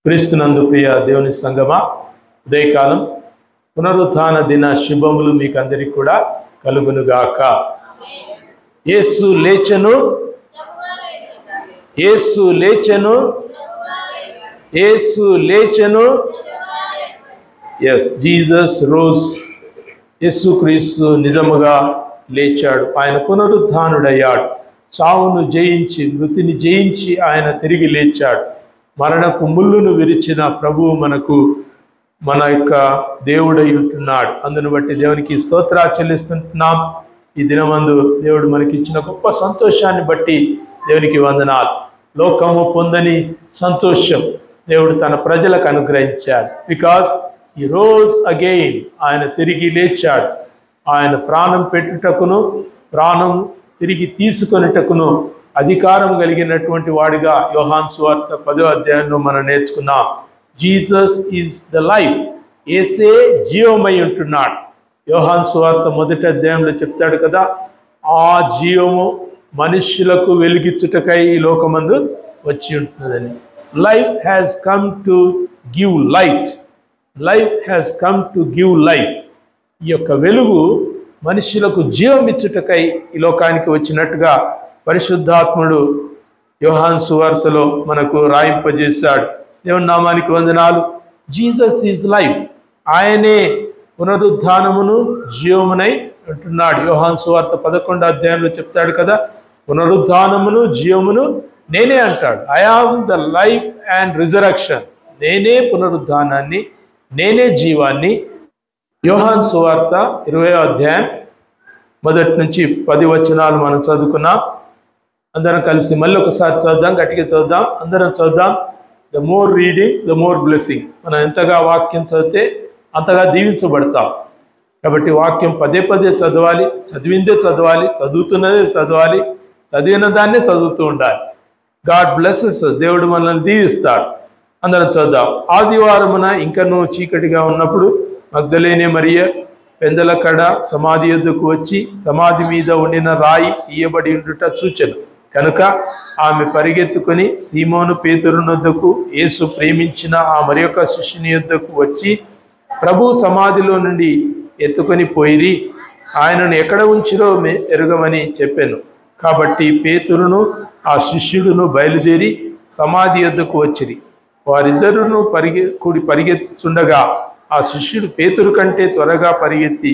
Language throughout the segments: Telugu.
క్రీస్తునందు ప్రియ దేవుని సంగమా, ఉదయకాలం పునరుత్థాన దిన శుభములు మీకు అందరికీ కూడా కలుగునుగాక. యేసు లేచెను, యేసు లేచెను, యేసు లేచెను. Yes, Jesus rose. యేసుక్రీస్తు నిజముగా లేచాడు. ఆయన పునరుత్థానుడయ్యాడు. చావును జయించి, మృతిని జయించి ఆయన తిరిగి లేచాడు. మరణపు ముళ్ళును విరిచిన ప్రభువు మన యొక్క దేవుడై ఉంటున్నాడు. అందును బట్టి దేవునికి స్తోత్రాలు చెల్లిస్తుంటున్నాం. ఈ దినమందు దేవుడు మనకి ఇచ్చిన గొప్ప సంతోషాన్ని బట్టి దేవునికి వందనాలు. లోకము పొందని సంతోషం దేవుడు తన ప్రజలకు అనుగ్రహించాడు. బికాజ్ ఈ రోజ్ అగైన్, ఆయన తిరిగి లేచాడు. ఆయన ప్రాణం పెట్టుటకును ప్రాణం తిరిగి తీసుకొనుటకును అధికారం కలిగినటువంటి వాడిగా యోహాను సువార్త 10వ అధ్యాయంలో మనం నేర్చుకున్నాం. Jesus is the life. యేసే జీవమై ఉంటున్నాడు. యోహాను సువార్త 1వ అధ్యాయంలో చెప్తాడు కదా, ఆ జీవము మనుష్యులకు వెలిగించుటకై ఈ లోకమందు వచ్చి ఉంటున్నదని. Life has come to give light. Life has come to give life. ఈ యొక్క వెలుగు మనుష్యులకు జీవం ఇచ్చుటకై ఈ లోకానికి వచ్చినట్టుగా పరిశుద్ధాత్ముడు యోహాను సువార్తలో మనకు రాయింపజేశాడు. దేవుని నామానికి వందనాలు. Jesus is life. ఆయనే పునరుద్ధానమును జీవమునై ఉంటున్నాడు. యోహాను సువార్త 11వ అధ్యాయంలో చెప్తాడు కదా, పునరుద్ధానమును జీవమును నేనే అంటాడు. I am the life and resurrection. నేనే పునరుద్ధానాన్ని, నేనే జీవాన్ని. యోహాను సువార్త 20వ అధ్యాయం 1 నుంచి 10 వచనాలు మనం చదువుకున్నాం. అందరం కలిసి మళ్ళీ ఒకసారి చదువుదాం, గట్టిగా చదువుదాం, అందరం చదువుదాం. The more reading the more blessing. మనం ఎంతగా వాక్యం చదివితే అంతగా దీవించబడతాం. కాబట్టి వాక్యం పదే పదే చదవాలి, చదివిందే చదవాలి, చదువుతున్నదే చదవాలి, చదివిన దాన్నే చదువుతూ ఉండాలి. God blesses. దేవుడు మనల్ని దీవిస్తాడు. అందరం చదువుదాం. ఆదివారమున ఇంకనూ చీకటిగా ఉన్నప్పుడు మగ్దలేనే మరియ పెందల కడ సమాధి యొద్దకు వచ్చి సమాధి మీద ఉండిన రాయి తీయబడి ఉండుట చూచెను. కనుక ఆమె పరిగెత్తుకొని సీమోను పేతురు వద్దకు, యేసు ప్రేమించిన ఆ మరి యొక్క శిష్యుని యొద్దకు వచ్చి, ప్రభు సమాధిలో నుండి ఎత్తుకొని పోయిరి, ఆయనను ఎక్కడ ఉంచిరో ఎరుగమని చెప్పాను. కాబట్టి పేతురును ఆ శిష్యుడును బయలుదేరి సమాధి యొద్దకు వచ్చిరి. వారిద్దరును పరిగెత్తుచుండగా ఆ శిష్యుడు పేతురు కంటే త్వరగా పరిగెత్తి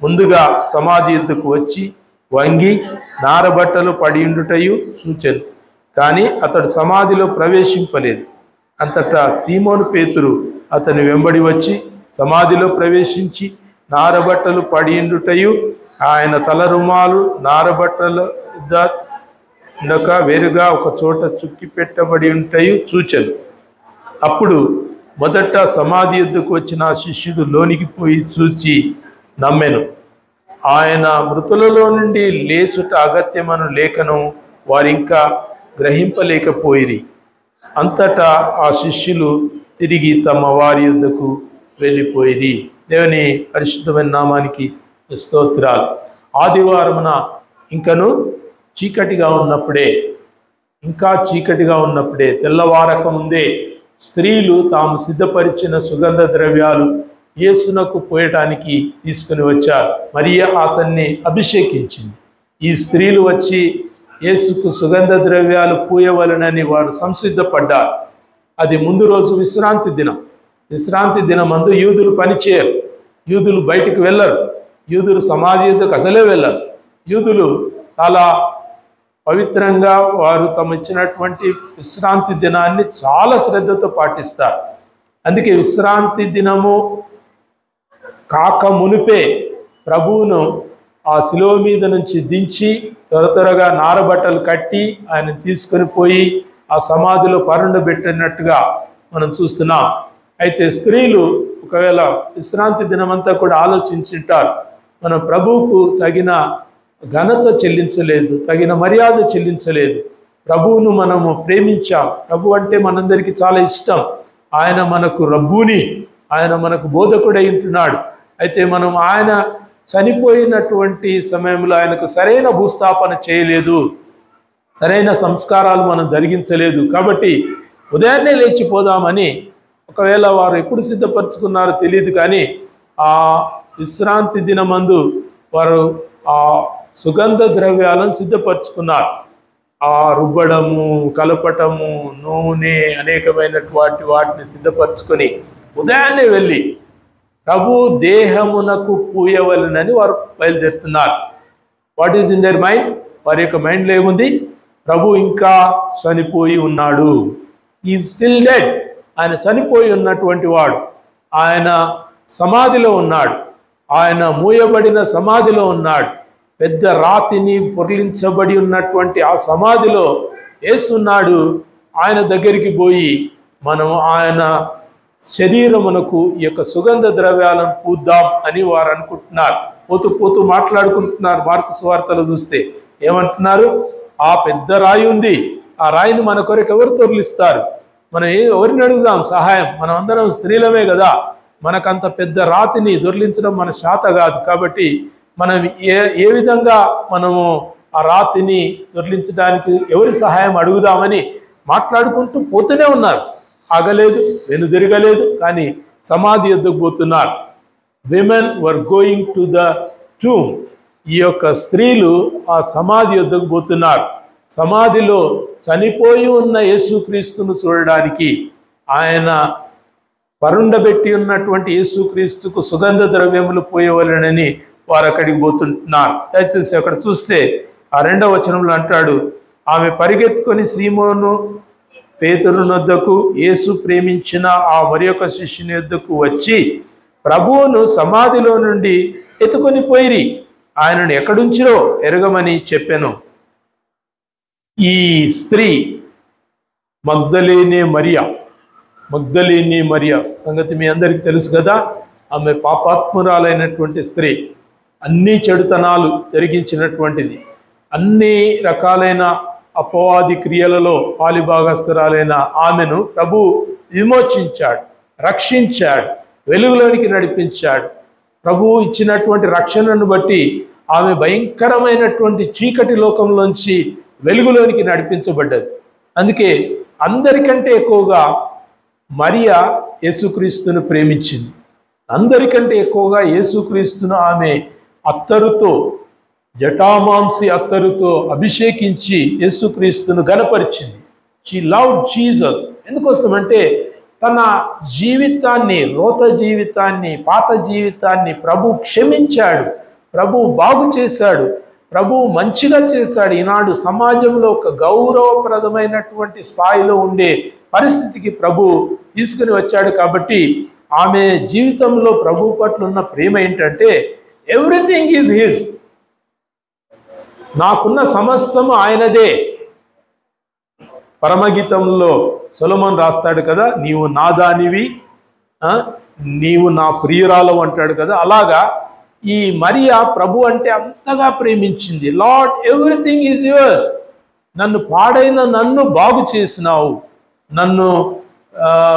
ముందుగా సమాధి యొద్దకు వచ్చి వంగి నారబట్టలు పడియుండుటయు చూచెను. కానీ అతడు సమాధిలో ప్రవేశింపలేదు. అంతటా సీమోను పేతురు అతని వెంబడి వచ్చి సమాధిలో ప్రవేశించి నారబట్టలు పడియుండుటయు ఆయన తల రుమాలు నారబట్టల ఉండక వేరుగా ఒక చోట చుట్టి పెట్టబడి ఉంటయు చూచెను. అప్పుడు మొదట సమాధి యొద్దకు వచ్చిన శిష్యుడు లోనికి పోయి చూచి నమ్మెను. ఆయన మృతులలో నుండి లేచుట అగత్యమను లేఖను వారింకా గ్రహింపలేకపోయిరి. అంతటా ఆ శిష్యులు తిరిగి తమ వారి యొద్దకు వెళ్ళిపోయిరి. దేవుని పరిశుద్ధమైన నామానికి స్తోత్రాలు. ఆదివారమున ఇంకను చీకటిగా ఉన్నప్పుడే, ఇంకా చీకటిగా ఉన్నప్పుడే, తెల్లవారక ముందే స్త్రీలు తాము సిద్ధపరిచిన సుగంధ ద్రవ్యాలు యేసునకు పోయటానికి తీసుకుని వచ్చారు. మరియ అతన్ని అభిషేకించింది. ఈ స్త్రీలు వచ్చి యేసుకు సుగంధ ద్రవ్యాలు పూయవలనని వారు సంసిద్ధపడ్డారు. అది ముందు రోజు విశ్రాంతి దినం. విశ్రాంతి దినమందు యూదులు పనిచేయరు, యూదులు బయటికి వెళ్ళరు, యూదులు సమాధి యొద్దకు అసలే వెళ్ళరు. యూదులు చాలా పవిత్రంగా వారు తమ ఇచ్చినటువంటి విశ్రాంతి దినాన్ని చాలా శ్రద్ధతో పాటిస్తారు. అందుకే విశ్రాంతి దినము కాక మునిపే ప్రభువును ఆ శిలువ మీద నుంచి దించి త్వరగా నారబట్టలు కట్టి ఆయన తీసుకొని పోయి ఆ సమాధిలో పరుండబెట్టినట్టుగా మనం చూస్తున్నాం. అయితే స్త్రీలు ఒకవేళ విశ్రాంతి దినమంతా కూడా ఆలోచించుంటారు, మనం ప్రభువుకు తగిన ఘనత చెల్లించలేదు, తగిన మర్యాద చెల్లించలేదు. ప్రభువును మనము ప్రేమించాం. ప్రభు అంటే మనందరికీ చాలా ఇష్టం. ఆయన మనకు రబ్బుని, ఆయన మనకు బోధకుడై ఉంటున్నాడు. అయితే మనం ఆయన చనిపోయినటువంటి సమయంలో ఆయనకు సరైన భూస్థాపన చేయలేదు, సరైన సంస్కారాలు మనం జరిగించలేదు. కాబట్టి ఉదయాన్నే లేచిపోదామని ఒకవేళ వారు ఎప్పుడు సిద్ధపరచుకున్నారో తెలియదు, కానీ ఆ విశ్రాంతి దినమందు వారు ఆ సుగంధ ద్రవ్యాలను సిద్ధపరచుకున్నారు. ఆ రుబ్బడము, కలపటము, నూనె, అనేకమైనటువంటి వాటిని సిద్ధపరచుకొని ఉదయాన్నే వెళ్ళి ప్రభు దేహమునకు పూయవలెనని వారు బయలుదేరుతున్నారు. What is in their mind? వారి యొక్క మైండ్లో ఏముంది? ప్రభు ఇంకా చనిపోయి ఉన్నాడు. ఈ స్టిల్ డెడ్. ఆయన చనిపోయి ఉన్నటువంటి వాడు. ఆయన సమాధిలో ఉన్నాడు. ఆయన మూయబడిన సమాధిలో ఉన్నాడు. పెద్ద రాతిని పొర్లించబడి ఉన్నటువంటి ఆ సమాధిలో యేసున్నాడు. ఆయన దగ్గరికి పోయి మనం ఆయన శరీరమునకు ఈ యొక్క సుగంధ ద్రవ్యాలను పూద్దాం అని వారు అనుకుంటున్నారు. పోతూ పోతూ మాట్లాడుకుంటున్నారు. మార్కు సువార్తలో చూస్తే ఏమంటున్నారు? ఆ పెద్ద రాయి ఉంది, ఆ రాయిని మన కొరకు ఎవరు తొర్లిస్తారు? మనం ఎవరిని అడుగుదాం సహాయం? మనం అందరం స్త్రీలమే కదా, మనకంత పెద్ద రాతిని దొర్లించడం మన శాత కాదు. కాబట్టి మనం ఏ విధంగా మనము ఆ రాతిని దొర్లించడానికి ఎవరి సహాయం అడుగుదామని మాట్లాడుకుంటూ పోతూనే ఉన్నారు. ఆగలేదు, వెనుదిరగలేదు, కానీ సమాధి యొద్దకు పోతున్నారు. Women were going to the tomb. ఈ యొక్క స్త్రీలు ఆ సమాధి యొద్దకు పోతున్నారు. సమాధిలో చనిపోయి ఉన్న యేసుక్రీస్తును చూడడానికి, ఆయన పరుండబెట్టి ఉన్నటువంటి యేసుక్రీస్తుకు సుగంధ ద్రవ్యములు పోయవలెనని వారు అక్కడికి పోతుంటున్నారు. దయచేసి అక్కడ చూస్తే ఆ 2వ వచనంలో అంటాడు, ఆమె పరిగెత్తుకొని సీమోను పేతురు వద్దకు, యేసు ప్రేమించిన ఆ మరి యొక్క శిష్యుని వద్దకు వచ్చి ప్రభువును సమాధిలో నుండి ఎత్తుకొని పోయిరి, ఆయనను ఎక్కడుంచిరో ఎరగమని చెప్పెను. ఈ స్త్రీ మగ్దలేనే మరియా సంగతి మీ అందరికీ తెలుసు కదా. ఆమె పాపాత్మురాలైనటువంటి స్త్రీ, అన్ని చెడుతనాలు జరిగించినటువంటిది, అన్ని రకాలైన అపవాది క్రియలలో పాలిభాగస్తురాలైన ఆమెను ప్రభు విమోచించాడు, రక్షించాడు, వెలుగులోనికి నడిపించాడు. ప్రభు ఇచ్చినటువంటి రక్షణను బట్టి ఆమె భయంకరమైనటువంటి చీకటి లోకంలోంచి వెలుగులోనికి నడిపించబడ్డది. అందుకే అందరికంటే ఎక్కువగా మరియా యేసుక్రీస్తును ప్రేమించింది. అందరికంటే ఎక్కువగా యేసుక్రీస్తును ఆమె అత్తరుతో, జటామాంసి అత్తరుతో అభిషేకించి యేసుక్రీస్తును గణపరిచింది. She loved Jesus. ఎందుకోసమంటే తన జీవితాన్ని, రోత జీవితాన్ని, పాత జీవితాన్ని ప్రభు క్షమించాడు, ప్రభు బాగు చేశాడు, ప్రభు మంచిగా చేశాడు. ఈనాడు సమాజంలో ఒక గౌరవప్రదమైనటువంటి స్థాయిలో ఉండే పరిస్థితికి ప్రభు తీసుకుని వచ్చాడు. కాబట్టి ఆమె జీవితంలో ప్రభు పట్ల ఉన్న ప్రేమ ఏంటంటే ఎవ్రీథింగ్ ఈజ్ హిస్. నాకున్న సమస్తము ఆయనదే. పరమగీతంలో సొలొమోను రాస్తాడు కదా, నీవు నా దానివి, నీవు నా ప్రియురాలవు అంటాడు కదా. అలాగా ఈ మరియా ప్రభు అంటే అంతగా ప్రేమించింది. Lord, everything is yours. నన్ను పాడైన నన్ను బాగు చేసినావు, నన్ను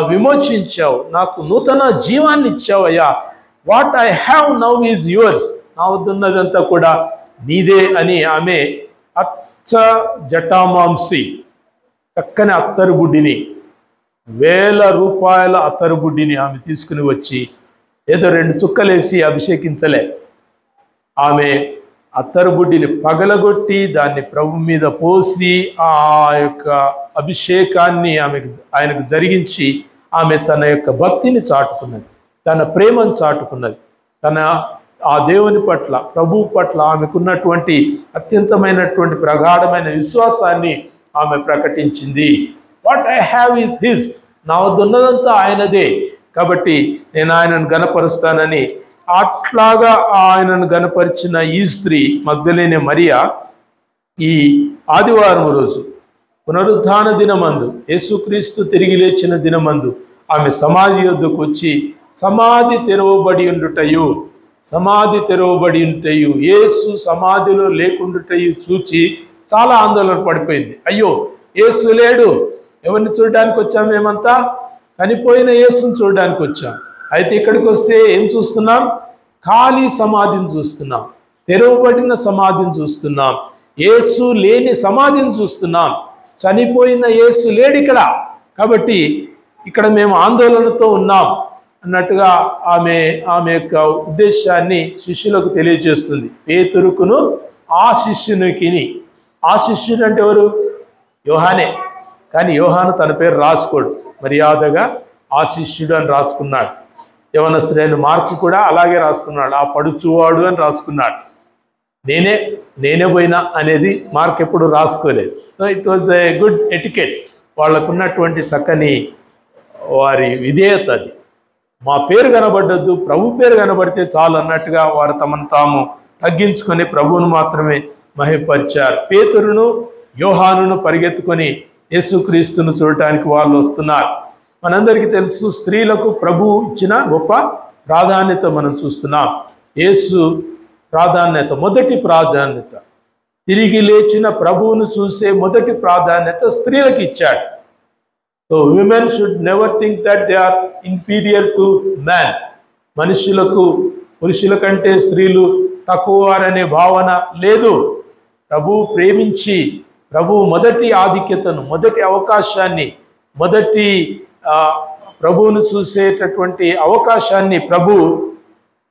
విమోచించావు, నాకు నూతన జీవాన్ని ఇచ్చావయ్యా. What I have now is yours. నా వద్దున్నదంతా కూడా నీదే అని ఆమె అచ్చ జటామాంసి, చక్కని అత్తరుబుడ్డిని, 1000 రూపాయల అత్తరుబుడ్డిని ఆమె తీసుకుని వచ్చి ఏదో 2 చుక్కలేసి అభిషేకించలే. ఆమె అత్తరుబుడ్డిని పగలగొట్టి దాన్ని ప్రభు మీద పోసి ఆ యొక్క అభిషేకాన్ని ఆయనకు జరిగించి ఆమె తన యొక్క భక్తిని చాటుకున్నది, తన ప్రేమను చాటుకున్నది, తన ఆ దేవుని పట్ల, ప్రభు పట్ల ఆమెకున్నటువంటి అత్యంతమైనటువంటి ప్రగాఢమైన విశ్వాసాన్ని ఆమె ప్రకటించింది. What I have is his. నా వద్ద ఉన్నదంతా ఆయనదే, కాబట్టి నేను ఆయనను గణపరుస్తానని అట్లాగా ఆయనను గణపరిచిన ఈ స్త్రీ మగ్దలేనే మరియా ఈ ఆదివారం రోజు పునరుద్ధాన దినమందు, యేసుక్రీస్తు తిరిగి లేచిన దినమందు ఆమె సమాధి యొద్దకు వచ్చి సమాధి తెరవబడి ఉంటయు యేసు సమాధిలో లేకుండుటయు చూచి చాలా ఆందోళన పడిపోయింది. అయ్యో, యేసు లేడు. ఎవరిని చూడడానికి వచ్చాం? మేమంతా చనిపోయిన యేసుని చూడడానికి వచ్చాం. అయితే ఇక్కడికి వస్తే ఏం చూస్తున్నాం? ఖాళీ సమాధిని చూస్తున్నాం, తెరవబడిన సమాధిని చూస్తున్నాం, యేసు లేని సమాధిని చూస్తున్నాం. చనిపోయిన యేసు లేడు ఇక్కడ. కాబట్టి ఇక్కడ మేము ఆందోళనతో ఉన్నాం అన్నట్టుగా ఆమె యొక్క ఉద్దేశాన్ని శిష్యులకు తెలియజేస్తుంది. పేతురుకును ఆ శిష్యునికిని. ఆ శిష్యుడు అంటే ఎవరు? యోహానే. కానీ యోహాను తన పేరు రాసుకోడు, మర్యాదగా ఆ శిష్యుడు అని రాసుకున్నాడు. యవనస్తుడైన మార్కు కూడా అలాగే రాసుకున్నాడు, ఆ పడుచువాడు అని రాసుకున్నాడు. నేనే పోయినా అనేది మార్క్ ఎప్పుడు రాసుకోలేదు. So it was a good etiquette. వాళ్ళకున్నటువంటి చక్కని వారి విధేయత అది. మా పేరు కనబడ్డద్దు, ప్రభు పేరు కనబడితే చాలు అన్నట్టుగా వారు తమను తాము తగ్గించుకొని ప్రభువును మాత్రమే మహిమపరిచారు. పేతురును యోహానును పరిగెత్తుకొని యేసుక్రీస్తును చూడటానికి వాళ్ళు వస్తున్నారు. మనందరికీ తెలుసు, స్త్రీలకు ప్రభు ఇచ్చిన గొప్ప ప్రాధాన్యత మనం చూస్తున్నాం. యేసు ప్రాధాన్యత, మొదటి ప్రాధాన్యత, తిరిగి లేచిన ప్రభువును చూసే మొదటి ప్రాధాన్యత స్త్రీలకు ఇచ్చాడు. So women should never think that they are inferior to man. మనుషులకు పురుషుల కంటే స్త్రీలు తక్కువారనే భావన లేదు. ప్రభువు ప్రేమించి, ప్రభువు మొదటి ఆధిక్యతను, మొదటి అవకాశాన్ని, మొదటి ప్రభువును చూసేటటువంటి అవకాశాన్ని ప్రభు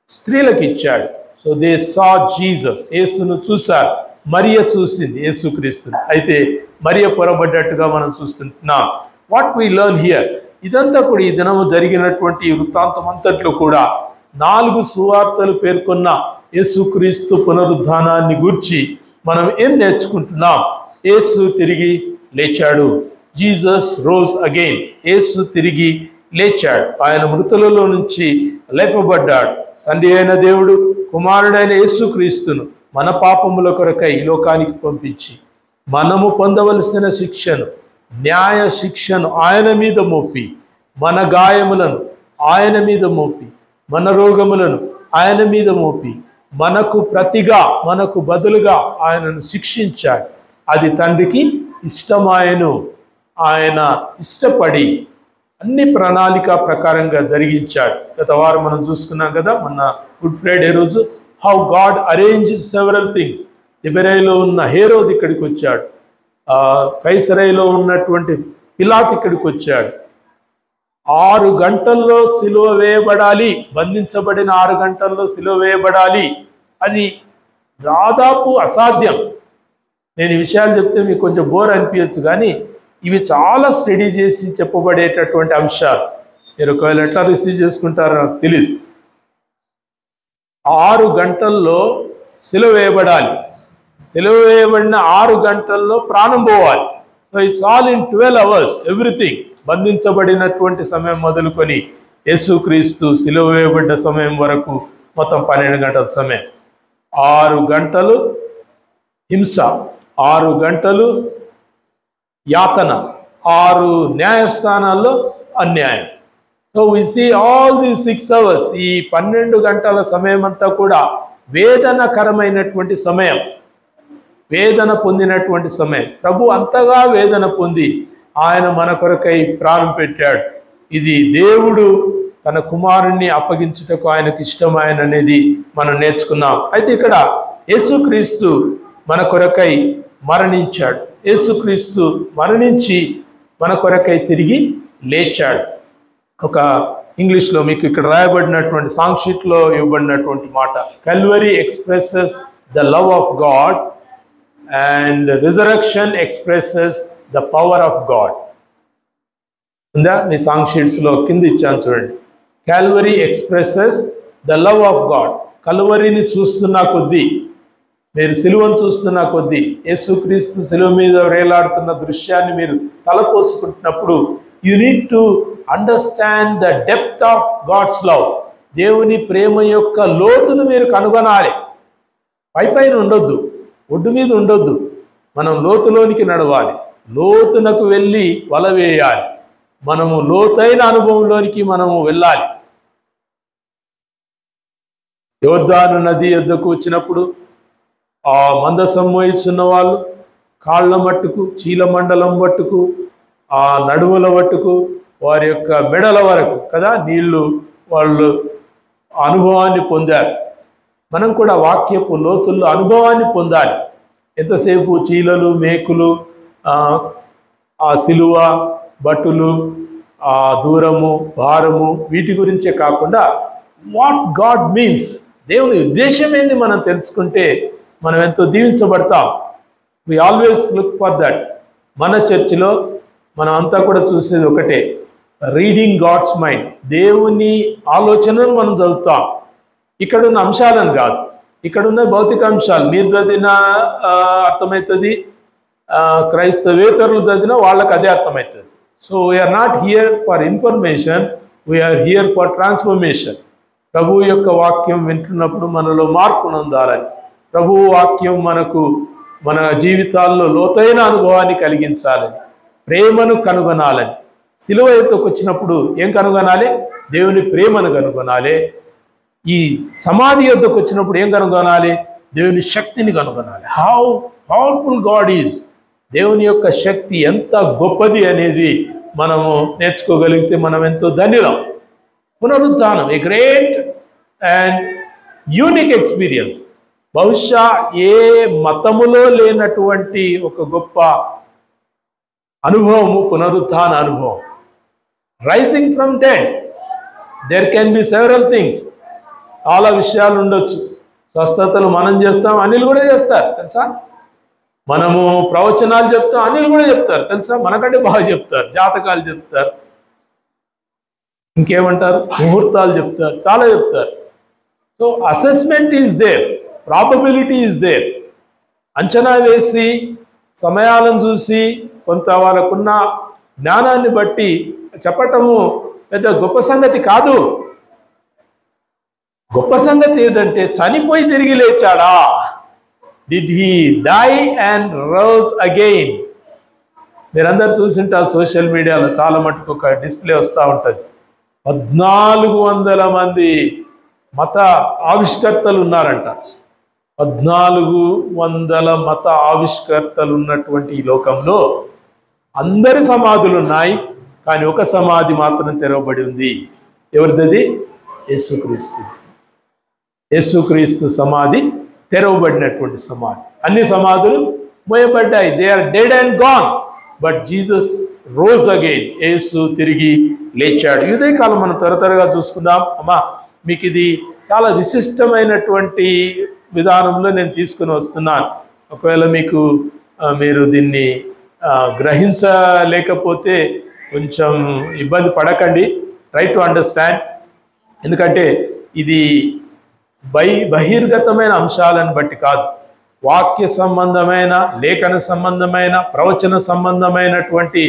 స్త్రీలకు ఇచ్చాడు. So they saw Jesus. యేసును చూశారు. మరియ చూసింది యేసుక్రీస్తుని. అయితే మరియ పొరబడ్డట్టుగా మనం చూస్తుంటున్నాం. వాట్ వీ లెర్న్ హియర్, ఇదంతా కూడా ఈ దినము జరిగినటువంటి వృత్తాంతం అంతట్లో కూడా 4 సువార్తలు పేర్కొన్న యేసుక్రీస్తు పునరుద్ధానాన్ని గూర్చి మనం ఏం నేర్చుకుంటున్నాం? యేసు తిరిగి లేచాడు. Jesus rose again. యేసు తిరిగి లేచాడు. ఆయన మృతులలో నుంచి లేపబడ్డాడు. తండ్రి అయిన దేవుడు కుమారుడైన యేసుక్రీస్తును మన పాపముల కొరకై ఈ లోకానికి పంపించి మనము పొందవలసిన శిక్షను, న్యాయ శిక్షను ఆయన మీద మోపి, మన గాయములను ఆయన మీద మోపి, మన రోగములను ఆయన మీద మోపి, మనకు ప్రతిగా, మనకు బదులుగా ఆయనను శిక్షించాడు. అది తండ్రికి ఇష్టమాయను. ఆయన ఇష్టపడి అన్ని ప్రణాళిక ప్రకారంగా జరిగించాడు. గత వారం మనం చూసుకున్నాం కదా, మన గుడ్ ఫ్రైడే రోజు, how God arrange several things. తిబెరైలో ఉన్న హేరోద్ ఇక్కడికి వచ్చాడు, కైసరైలో ఉన్నటువంటి పిలాతు ఇక్కడికి వచ్చాడు. 6 గంటల్లో సిలువ వేయబడాలి, బంధించబడిన 6 గంటల్లో సిలువ వేయబడాలి. అది దాదాపు అసాధ్యం. నేను ఈ విషయాలు చెప్తే మీకు కొంచెం బోర్ అనిపించచ్చు, కానీ ఇవి చాలా స్టడీ చేసి చెప్పబడేటటువంటి అంశాలు. మీరు ఒకవేళ ఎట్లా రిసీవ్ చేసుకుంటారో నాకు తెలియదు. 6 గంటల్లో సిలువ వేయబడాలి. సిలువ వేయబడిన 6 గంటల్లో ప్రాణం పోవాలి. So it's all in 12 hours everything. బంధించబడినటువంటి సమయం మొదలుకొని యేసుక్రీస్తు సిలువ వేయబడ్డ సమయం వరకు మొత్తం 12 గంటల సమయం. 6 గంటలు హింస, 6 గంటలు యాతన, 6 న్యాయస్థానాల్లో అన్యాయం. So we see all the 6 hours. ఈ 12 గంటల సమయం అంతా కూడా వేదనకరమైనటువంటి సమయం, వేదన పొందినటువంటి సమయం. ప్రభు అంతగా వేదన పొంది ఆయన మన కొరకై ప్రాణం పెట్టాడు. ఇది దేవుడు తన కుమారుణ్ణి అప్పగించుటకు ఆయనకు ఇష్టమైనది మనం నేర్చుకున్నాం. అయితే ఇక్కడ యేసుక్రీస్తు మన కొరకై మరణించాడు. యేసుక్రీస్తు మరణించి మన కొరకై తిరిగి లేచాడు. ఒక ఇంగ్లీష్లో మీకు ఇక్కడ రాయబడినటువంటి సాంగ్ షీట్లో ఇవ్వబడినటువంటి మాట, Calvary expresses the love of God and resurrection expresses the power of God. ఉందా మీ సాంగ్ షీట్స్లో? కింద ఇచ్చాను చూడండి. Calvary expresses the love of God. కల్వరీని చూస్తున్న కొద్దీ, మీరు సిలువను చూస్తున్న కొద్దీ, యేసుక్రీస్తు సిలువ మీద వేలాడుతున్న దృశ్యాన్ని మీరు తలపోసుకుంటున్నప్పుడు you need to understand the depth of God's love. దేవుని ప్రేమ యొక్క లోతును మీరు కనుగొనాలి. పైపైన ఉండొద్దు, ఒడ్డు మీద ఉండొద్దు. మనం లోతులోనికి నడవాలి, లోతునకు వెళ్ళి వల వేయాలి. మనము లోతైన అనుభవంలోనికి మనము వెళ్ళాలి. యోర్దాను నది యొద్దకు వచ్చినప్పుడు ఆ మందసం మోయిచున్న వాళ్ళు కాళ్ళ మట్టుకు, చీల మండలం మట్టుకు, ఆ నడుముల మట్టుకు, వారి యొక్క మెడల వరకు కదా నీళ్లు వాళ్ళు అనుభవాన్ని పొందారు. మనం కూడా వాక్యపు లోతుల్లో అనుభవాన్ని పొందాలి. ఎంతసేపు చీలలు, మేకులు, ఆ సిలువ, బట్టులు, దూరము, భారము వీటి గురించే కాకుండా వాట్ గాడ్ మీన్స్, దేవుని ఉద్దేశం ఏంది మనం తెలుసుకుంటే మనం ఎంతో దీవించబడతాం. We always look for that. మన చర్చిలో మనం అంతా కూడా చూసేది ఒకటే, రీడింగ్ గాడ్స్ మైండ్. దేవుని ఆలోచనను మనం చదువుతాం. ఇక్కడున్న అంశాలను కాదు, ఇక్కడున్న భౌతిక అంశాలు మీరు చదివిన అర్థమవుతుంది, క్రైస్తవేతరులు చదివినా వాళ్ళకి అదే అర్థమవుతుంది. So we're not here for information, we're here for transformation. ప్రభువు యొక్క వాక్యం వింటున్నప్పుడు మనలో మార్పు పొందాలని, ప్రభువు వాక్యం మనకు మన జీవితాల్లో లోతైన అనుభవాన్ని కలిగించాలని, ప్రేమను కనుగొనాలని. సిలువ ఎత్తుకు వచ్చినప్పుడు ఏం కనుగొనాలి? దేవుని ప్రేమను కనుగొనాలి. ఈ సమాధి యొద్దకు వచ్చినప్పుడు ఏం కనుగొనాలి? దేవుని శక్తిని కనుగొనాలి. హౌ పవర్ఫుల్ గాడ్ ఈజ్, దేవుని యొక్క శక్తి ఎంత గొప్పది అనేది మనము నేర్చుకోగలిగితే మనం ఎంతో ధన్యులం. పునరుద్ధానం a great and unique experience. బహుశా ఏ మతములో లేనటువంటి ఒక గొప్ప అనుభవము పునరుద్ధాన అనుభవం. Rising from dead, there can be several things. చాలా విషయాలు ఉండొచ్చు. స్వస్థతలు మనం చేస్తాం, అనిల్ కూడా చేస్తారు తెలుసా. మనము ప్రవచనాలు చెప్తాం, అనిల్ కూడా చెప్తారు తెలుసా, మనకంటే బాగా చెప్తారు. జాతకాలు చెప్తారు, ఇంకేమంటారు, ముహూర్తాలు చెప్తారు, చాలా చెప్తారు. So assessment is there, probability is there. అంచనా వేసి సమయాలను చూసి కొంత వాళ్ళకున్న జ్ఞానాన్ని బట్టి చెప్పటము పెద్ద గొప్ప సంగతి కాదు. గొప్ప సంగతి ఏదంటే చనిపోయి తిరిగి లేచాడా. Did he die and rose again. మీరందరూ చూసింటారు సోషల్ మీడియాలో చాలా మటుకు ఒక డిస్ప్లే వస్తూ ఉంటుంది. 1400 మంది మత ఆవిష్కర్తలు ఉన్నారంట. 1400 మత ఆవిష్కర్తలు ఉన్నటువంటి ఈ లోకంలో అందరి సమాధులు ఉన్నాయి, కానీ ఒక సమాధి మాత్రం తెరవబడి ఉంది. ఎవరిది? యేసుక్రీస్తు. యేసుక్రీస్తు సమాధి తెరవబడినటువంటి సమాధి. అన్ని సమాధులు మోయబడ్డాయి. They are dead and gone, but Jesus rose again. Yesu తిరిగి లేచాడు. ఇదే కాలం మనం త్వరగా చూసుకుందాం. అమ్మా, మీకు ఇది చాలా విశిష్టమైనటువంటి విధానంలో నేను తీసుకుని వస్తున్నాను. ఒకవేళ మీరు దీన్ని గ్రహించలేకపోతే కొంచెం ఇబ్బంది పడకండి. Try to understand. ఎందుకంటే ఇది బహిర్గతమైన అంశాలను బట్టి కాదు, వాక్య సంబంధమైన, లేఖన సంబంధమైన, ప్రవచన సంబంధమైనటువంటి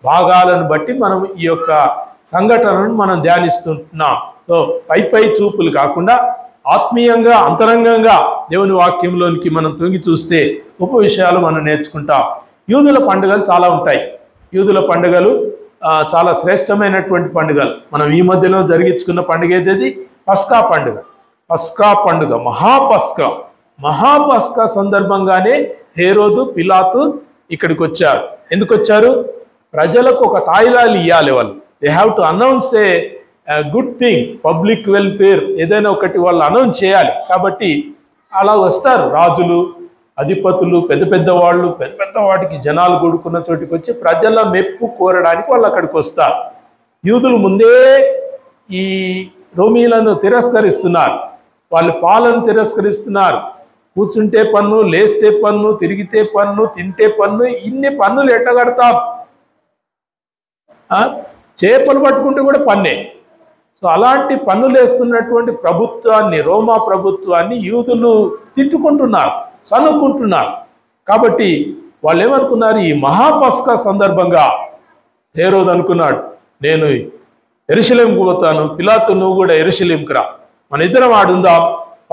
భాగాలను బట్టి మనం ఈ యొక్క సంఘటనను మనం ధ్యానిస్తుంటున్నాం. సో పై చూపులు కాకుండా ఆత్మీయంగా, అంతరంగంగా దేవుని వాక్యంలోనికి మనం తొంగి చూస్తే గొప్ప విషయాలు మనం నేర్చుకుంటాం. యూదుల పండుగలు చాలా ఉంటాయి. యూదుల పండుగలు చాలా శ్రేష్టమైనటువంటి పండుగలు. మనం ఈ మధ్యలో జరిగించుకున్న పండుగ ఏది? పస్కా పండుగ. పస్కా పండుగ, మహాపస్కా సందర్భంగానే హేరోదు, పిలాతు ఇక్కడికి వచ్చారు. ఎందుకు వచ్చారు? ప్రజలకు ఒక తాయిలాలు ఇవ్వాలి. వాళ్ళు they have to announce a good thing, public welfare, ఏదైనా ఒకటి వాళ్ళు అనౌన్స్ చేయాలి. కాబట్టి అలా వస్తారు రాజులు, అధిపతులు, పెద్ద వాళ్ళు, పెద్ద వాటికి జనాలు కూడుకున్న చోటికి వచ్చి ప్రజల మెప్పు కోరడానికి వాళ్ళు అక్కడికి వస్తారు. యూదులు ముందే ఈ రోమీలను తిరస్కరిస్తున్నారు. వాళ్ళు పాలన తిరస్కరిస్తున్నారు. కూర్చుంటే పన్ను, లేస్తే పన్ను, తిరిగితే పన్ను, తింటే పన్ను, ఇన్ని పన్నులు ఎట్టగడతాం. చేపలు పట్టుకుంటే కూడా పన్నే. సో అలాంటి పన్నులు వేస్తున్నటువంటి ప్రభుత్వాన్ని, రోమా ప్రభుత్వాన్ని యూదులు తిట్టుకుంటున్నారు, సనుక్కుంటున్నారు. కాబట్టి వాళ్ళు ఏమనుకున్నారు? ఈ మహాపస్కా సందర్భంగా హేరోదు అనుకున్నాడు, నేను యెరూషలేముకు పోతాను, పిలాతు నువ్వు కూడా యెరూషలేముకు రా, మన ఇద్దరం ఆడుందాం.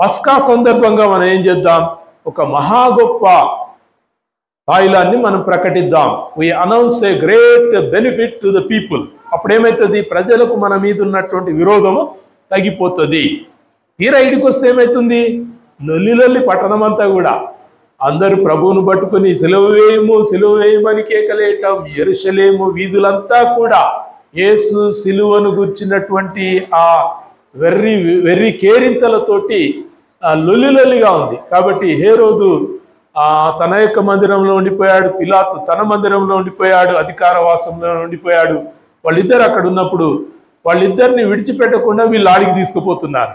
పస్కా సందర్భంగా మనం ఏం చేద్దాం? ఒక మహా గొప్ప తాయిలాన్ని మనం ప్రకటిద్దాం. We announce a great benefit to the people. అప్పుడు ఏమవుతుంది? ప్రజలకు మన మీద ఉన్నటువంటి విరోధము తగ్గిపోతుంది. తీరా ఇడికి వస్తే ఏమవుతుంది? లొల్లి పట్టణం అంతా కూడా అందరూ ప్రభువును పట్టుకుని సిలువ వేయమని కేకలేయటం. యెరూషలేము వీధులంతా కూడా యేసు సిలువను గుర్చినటువంటి ఆ వెర్రి కేరింతలతోటి లొల్లిగా ఉంది. కాబట్టి హేరోదు తన యొక్క మందిరంలో ఉండిపోయాడు, పిలాతు తన మందిరంలో ఉండిపోయాడు, అధికార వాసంలో ఉండిపోయాడు. వాళ్ళిద్దరు అక్కడ ఉన్నప్పుడు వాళ్ళిద్దరిని విడిచిపెట్టకుండా వీళ్ళు ఆడికి తీసుకుపోతున్నారు.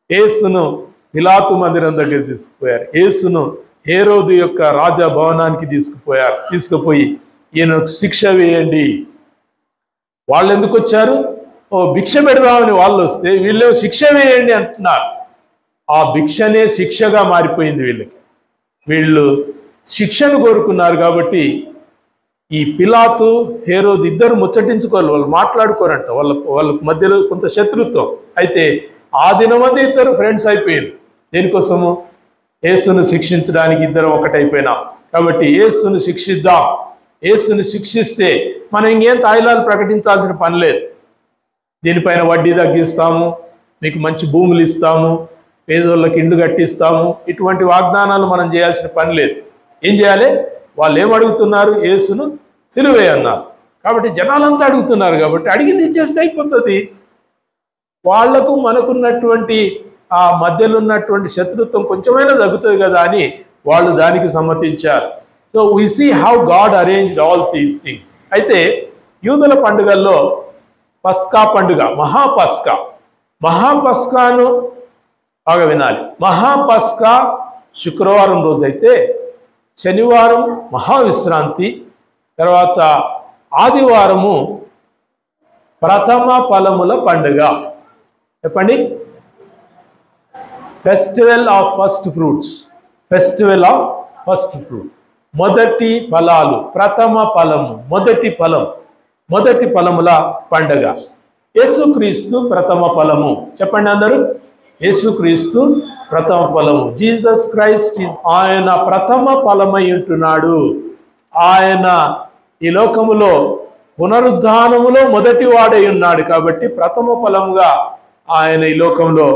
యేసును పిలాతు మందిరం దగ్గర తీసుకుపోయారు. యేసును హేరోదు యొక్క రాజా భవనానికి తీసుకుపోయి ఈయనకు శిక్ష వేయండి. వాళ్ళు ఎందుకు వచ్చారు? భిక్ష పెడదామని వాళ్ళు వస్తే వీళ్ళు శిక్ష వేయండి అంటున్నారు. ఆ భిక్షనే శిక్షగా మారిపోయింది వీళ్ళకి. వీళ్ళు శిక్షను కోరుకున్నారు కాబట్టి ఈ పిలాతు హేరోదు ఇద్దరు ముచ్చటించుకోవాలి, వాళ్ళు మాట్లాడుకోరంట. వాళ్ళ మధ్యలో కొంత శత్రుత్వం. అయితే ఆ దినమంది ఇద్దరు ఫ్రెండ్స్ అయిపోయారు. దేనికోసము? యేసును శిక్షించడానికి ఇద్దరం ఒకటైపోయినాం. కాబట్టి యేసును శిక్షిద్దాం. యేసును శిక్షిస్తే మనం ఇంకేం తాయిలాలు ప్రకటించాల్సిన పని లేదు. దీనిపైన వడ్డీ తగ్గిస్తాము, మీకు మంచి భూములు ఇస్తాము, పేదోళ్ళకి ఇండ్లు కట్టిస్తాము, ఇటువంటి వాగ్దానాలు మనం చేయాల్సిన పని లేదు. ఏం చేయాలి? వాళ్ళు ఏం అడుగుతున్నారు? యేసును సిలువే అన్నారు. కాబట్టి జనాలంతా అడుగుతున్నారు కాబట్టి అడిగింది ఇచ్చేస్తే అయిపోతుంది. వాళ్లకు మనకున్నటువంటి ఆ మధ్యలో ఉన్నటువంటి శత్రుత్వం కొంచెమైనా తగ్గుతుంది కదా అని వాళ్ళు దానికి సమ్మతించారు. So we see how God arranged all these things. అయితే యూదుల పండుగల్లో పస్కా పండుగ, మహాపస్కాను బాగా వినాలి. మహాపస్కా శుక్రవారం రోజైతే శనివారం మహావిశ్రాంతి, తర్వాత ఆదివారము ప్రథమ ఫలముల పండుగ. చెప్పండి. Festival of first fruits. మొదటి ఫలాలు, ప్రథమ ఫలము, మొదటి ఫలముల పండుగ. యేసుక్రీస్తు ప్రథమ ఫలము. చెప్పండి అందరూ. యేసుక్రీస్తు ప్రథమ ఫలము. జీసస్ క్రైస్ట్ ఆయన ప్రథమ ఫలమై ఉంటున్నాడు. ఆయన ఈ లోకములో పునరుద్ధానములో మొదటి వాడై ఉన్నాడు కాబట్టి ప్రథమ ఫలముగా ఆయన ఈ లోకంలో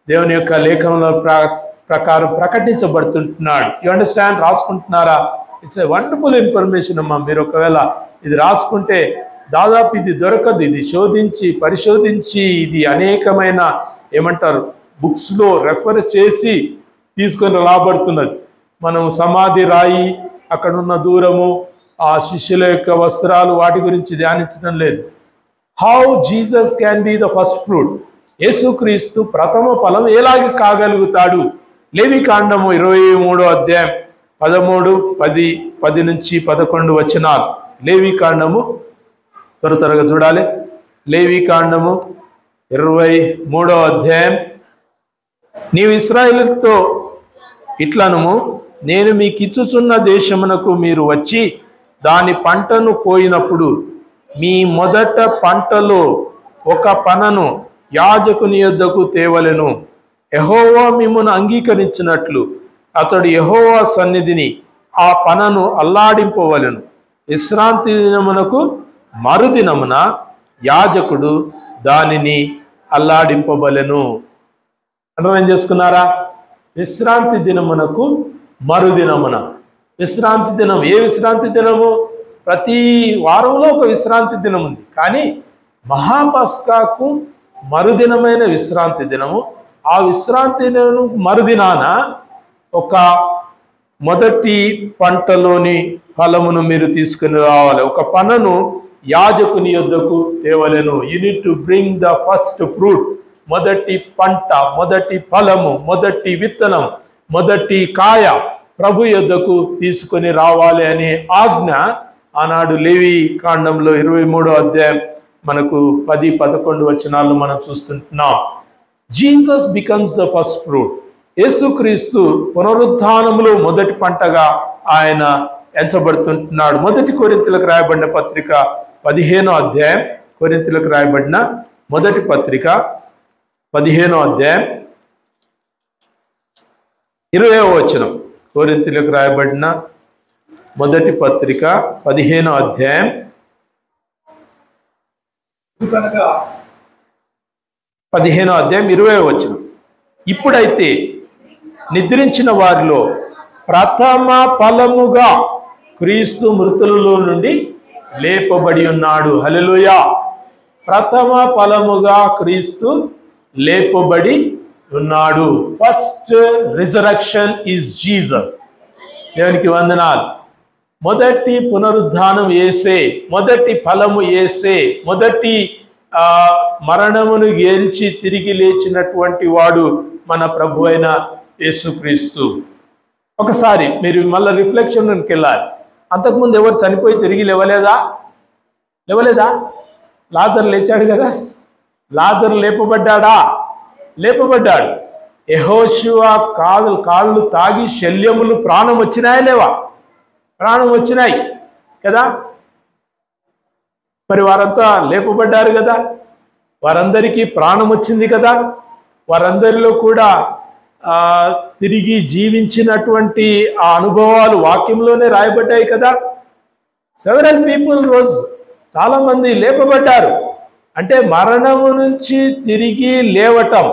దేవుని యొక్క లేఖనంలో ప్రకారం ప్రకటించబడుతుంటున్నాడు. You understand? రాసుకుంటున్నారా? ఇట్స్ ఏ వండర్ఫుల్ ఇన్ఫర్మేషన్ అమ్మా. మీరు ఒకవేళ ఇది రాసుకుంటే దాదాపు ఇది దొరకదు. ఇది శోధించి పరిశోధించి ఇది అనేకమైన ఏమంటారు బుక్స్లో రెఫర్ చేసి తీసుకొని రాబడుతున్నది. మనం సమాధి రాయి, అక్కడున్న దూరము, ఆ శిష్యుల యొక్క వస్త్రాలు, వాటి గురించి ధ్యానించడం లేదు. How Jesus can be the first fruit. యేసుక్రీస్తు ప్రథమ ఫలం ఎలాగ కాగలుగుతాడు? లేవికాండము 23వ అధ్యాయం 13, 10 నుంచి 11 వచనాలు. లేవికాండము త్వరగా చూడాలి. లేవికాండము 23వ అధ్యాయం. నీవు ఇశ్రాయేలుతో ఇట్లనుము, నేను మీకు ఇచ్చుచున్న దేశమునకు మీరు వచ్చి దాని పంటను కోయినప్పుడు మీ మొదట పంటలో ఒక పనను యాజకుని యొద్దకు తేవలెను. యెహోవా మిమ్మును అంగీకరించినట్లు అతడు యెహోవా సన్నిధిని ఆ పనను అల్లాడింపవలెను. విశ్రాంతి దినమునకు మరుదినమున యాజకుడు దానిని అల్లాడింపవలెను. అర్థం చేసుకున్నారా? విశ్రాంతి దినమునకు మరుదినమున. విశ్రాంతి దినం. ఏ విశ్రాంతి దినము? ప్రతి వారంలో ఒక విశ్రాంతి దినం ఉంది, కానీ మహాపస్కాకు మరుదినమైన విశ్రాంతి దినము. ఆ విశ్రాంతి దినం మరుదినాన ఒక మొదటి పంటలోని ఫలమును మీరు తీసుకుని రావాలి. ఒక పనను యాజకుని యొద్దకు తేవలెను. You need to bring the first fruit. మొదటి పంట, మొదటి ఫలము, మొదటి విత్తనం, మొదటి కాయ ప్రభు యొద్దకు తీసుకొని రావాలి అనే ఆజ్ఞ ఆనాడు లేవి కాండంలో 23వ అధ్యాయం మనకు 10, 11 వచనాల్లో మనం చూస్తుంటున్నాం. Jesus becomes the first fruit. Yesukristu పునరుద్ధానములో మొదటి పంటగా ఆయన ఎంచబడుతుంటున్నాడు. మొదటి కొరింథీయులకు రాయబడిన పత్రిక 15వ అధ్యాయం. కొరింథీయులకు రాయబడిన మొదటి పత్రిక 15వ అధ్యాయం 20వ వచనం. కొరింథీయులకు రాయబడిన మొదటి పత్రిక 15వ అధ్యాయం 20వ వచనం. ఇప్పుడైతే నిద్రించిన వారిలో ప్రథమ ఫలముగా క్రీస్తు మృతులలో నుండి లేపబడి ఉన్నాడు. హల్లెలూయా. ప్రథమ ఫలముగా క్రీస్తు లేపబడి ఉన్నాడు. First resurrection is Jesus. దేవునికి వందనాలు. మొదటి పునరుద్ధానం యేసే, మొదటి ఫలము యేసే, మొదటి మరణమును గెలిచి తిరిగి లేచినటువంటి వాడు మన ప్రభు అయిన యేసుక్రీస్తు. ఒకసారి మీరు మళ్ళీ రిఫ్లెక్షన్కి వెళ్ళాలి. అంతకుముందు ఎవరు చనిపోయి తిరిగి లేవలేదా? లాజరు లేచాడు కదా. లాజరు లేపబడ్డాడా? లేపబడ్డాడు. యెహోషువ కాళ్ళు తాగి శల్యములు ప్రాణం వచ్చినాయా లేవా? ప్రాణం వచ్చినాయి కదా. మరి వారంతా లేపబడ్డారు కదా, వారందరికీ ప్రాణం వచ్చింది కదా, వారందరిలో కూడా తిరిగి జీవించినటువంటి ఆ అనుభవాలు వాక్యంలోనే రాయబడ్డాయి కదా. సెవెరల్ పీపుల్ రోజ్, చాలా మంది లేపబడ్డారు. అంటే మరణము నుంచి తిరిగి లేవటం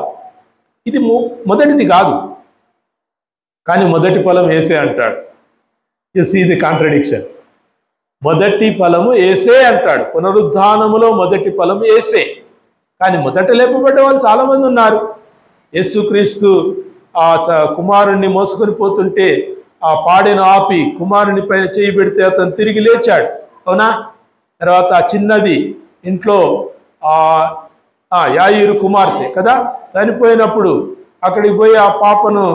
ఇది మొదటిది కాదు, కానీ మొదటి ఫలం యేసే అంటాడు. ఇది కాంట్రడిక్షన్. మొదటి ఫలము యేసే అంటాడు. పునరుద్ధానములో మొదటి ఫలము యేసే, కానీ మొదట లేపబడ్డ వాళ్ళు చాలా మంది ఉన్నారు. యేసుక్రీస్తు ఆ కుమారుణ్ణి మోసుకొని పోతుంటే ఆ పాడెను ఆపి కుమారుని పైన చేయి పెడితే అతను తిరిగి లేచాడు, అవునా? తర్వాత చిన్నది ఇంట్లో యాయిరు కుమార్తె కదా, చనిపోయినప్పుడు అక్కడికి పోయి ఆ పాపను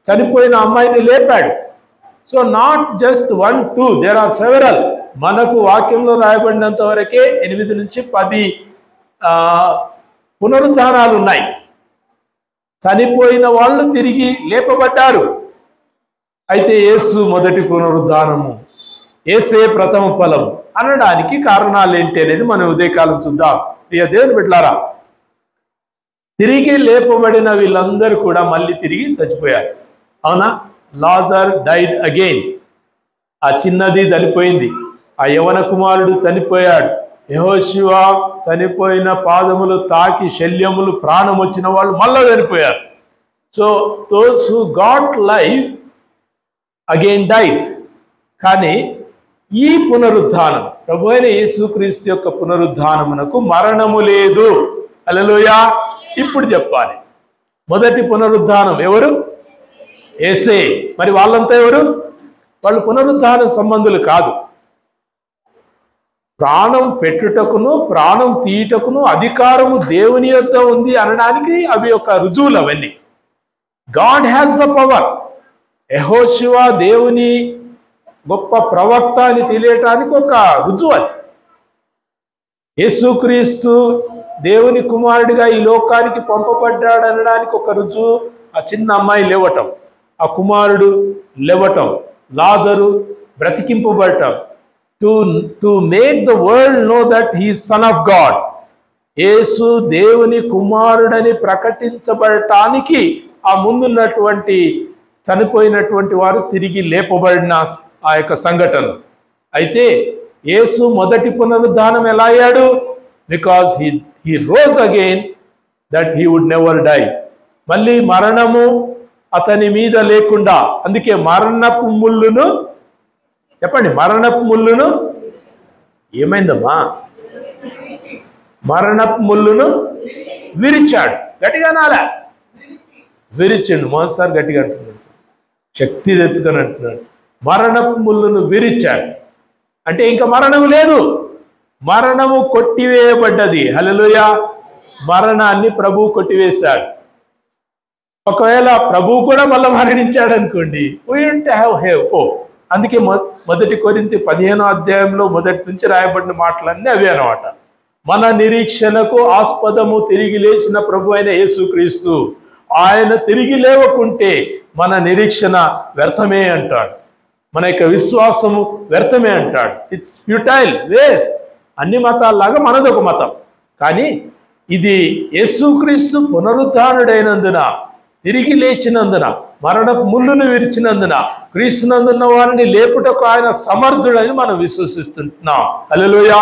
చనిపోయిన అమ్మాయిని లేపాడు. So not just 1, 2, there are several. మనకు వాక్యంలో రాయబడినంత వరకే 8 నుంచి 10 పునరుద్ధానాలు ఉన్నాయి. చనిపోయిన వాళ్ళు తిరిగి లేపబడ్డారు. అయితే యేసు మొదటి పునరుద్ధానము, యేసే ప్రథమ ఫలం అనడానికి కారణాలు ఏంటి అనేది మనం ఉదయకాలం చూద్దాం. ప్రియ దేవుని బిడ్డలారా, తిరిగి లేపబడిన వీళ్ళందరూ కూడా మళ్ళీ తిరిగి చచ్చిపోయారు, అవునా? Lazar died again. ఆ చిన్నది చనిపోయింది, ఆ యవన కుమారుడు చనిపోయాడు, యెహోషువ చనిపోయిన పాదములు తాకి శల్యములు ప్రాణం వచ్చిన వాళ్ళు మళ్ళా చనిపోయారు. So those who got life again died. కానీ ఈ పునరుద్ధానం, ప్రభు అయిన యేసుక్రీస్తు యొక్క పునరుద్ధానమునకు మరణము లేదు. హల్లెలూయా. ఇప్పుడు చెప్పాలి, మొదటి పునరుద్ధానం ఎవరు? యేసే. మరి వాళ్ళంతా ఎవరు? వాళ్ళు పునరుద్ధాన సంబంధులు కాదు. ప్రాణం పెట్టుటకును ప్రాణం తీయుటకును అధికారము దేవుని యొద్ద ఉంది అనడానికి అవి ఒక రుజువులు. అవన్నీ గాడ్ హ్యాస్ ద పవర్. యెహోషువ దేవుని గొప్ప ప్రవక్త అని తెలియటానికి ఒక రుజువు అది. యేసుక్రీస్తు దేవుని కుమారుడిగా ఈ లోకానికి పంపబడ్డాడు అనడానికి ఒక రుజువు ఆ చిన్న అమ్మాయి లేవటం, ఆ కుమారుడు లేవటం, లాజరు బ్రతికింపబడటం. To make the world know that he is son of God. Yesu దేవుని కుమారుడని ప్రకటించబడటానికి ఆ ముందున్నటువంటి చనిపోయినటువంటి వారు తిరిగి లేపబడిన ఆ యొక్క సంఘటన. అయితే యేసు మొదటి పునరుద్ధానం ఎలా అయ్యాడు? Because he rose again that he would never die. మళ్ళీ మరణము అతని మీద లేకుండా, అందుకే మరణపు ముళ్ళును, చెప్పండి, మరణపు ముళ్ళును ఏమైందమ్మా? మరణపు ముళ్ళును విరిచాడు. గట్టిగా నాలా విరిచిండు. మొదటిసారి గట్టిగా అంటున్నాడు, శక్తి తెచ్చుకొని అంటున్నాడు. మరణపు ముళ్ళును విరిచాడు అంటే ఇంకా మరణము లేదు, మరణము కొట్టివేయబడ్డది. హల్లెలూయా. మరణాన్ని ప్రభువు కొట్టివేశాడు. ఒకవేళ ప్రభువు కూడా మళ్ళీ మరణించాడు అనుకోండి, వీ డోంట్ హ్యావ్ హోప్. అందుకే మొదటి కొరింథీ 15వ అధ్యాయంలో మొదటి నుంచి రాయబడిన మాటలన్నీ అవే అన్నమాట. మన నిరీక్షణకు ఆస్పదము తిరిగి లేచిన ప్రభు అయిన యేసుక్రీస్తు. ఆయన తిరిగి లేవకుంటే మన నిరీక్షణ వ్యర్థమే అంటాడు, మన యొక్క విశ్వాసము వ్యర్థమే అంటాడు. It's futile, waste. అన్ని మతాల్లాగా మనదొక మతం, కానీ ఇది యేసుక్రీస్తు పునరుద్ధానుడైనందున, తిరిగి లేచినందున, మరణపు ముళ్ళును విరిచినందున, క్రీస్తునందున్న వారిని లేపుటకు ఆయన సమర్థుడని మనం విశ్వసిస్తున్నాం. హల్లెలూయా.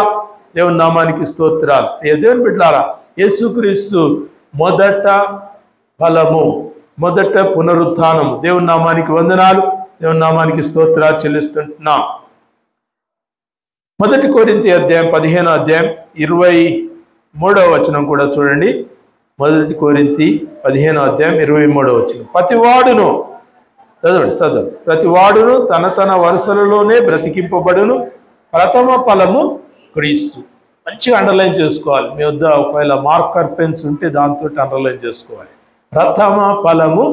దేవుని నామానికి స్తోత్రాలు. దేవుని బిడ్డలారా, యేసుక్రీస్తు మొదట ఫలము, మొదట పునరుత్థానము. దేవుని నామానికి వందనాలు, దేవుని నామానికి స్తోత్రాలు చెల్లిస్తుంటున్నాం. మొదటి కొరింథీ అధ్యాయం 15వ అధ్యాయం 23వ వచనం కూడా చూడండి. మొదటి కొరింథీ 15వ అధ్యాయం 23వ వచనం. ప్రతివాడును చదవండి. ప్రతి వాడును తన తన వరుసలలోనే బ్రతికింపబడును, ప్రథమ ఫలము క్రీస్తు. మంచిగా అండర్లైన్ చేసుకోవాలి. మీ వద్ద ఒకవేళ మార్కర్ పెన్స్ ఉంటే దాంతో అండర్లైన్ చేసుకోవాలి. ప్రథమ ఫలము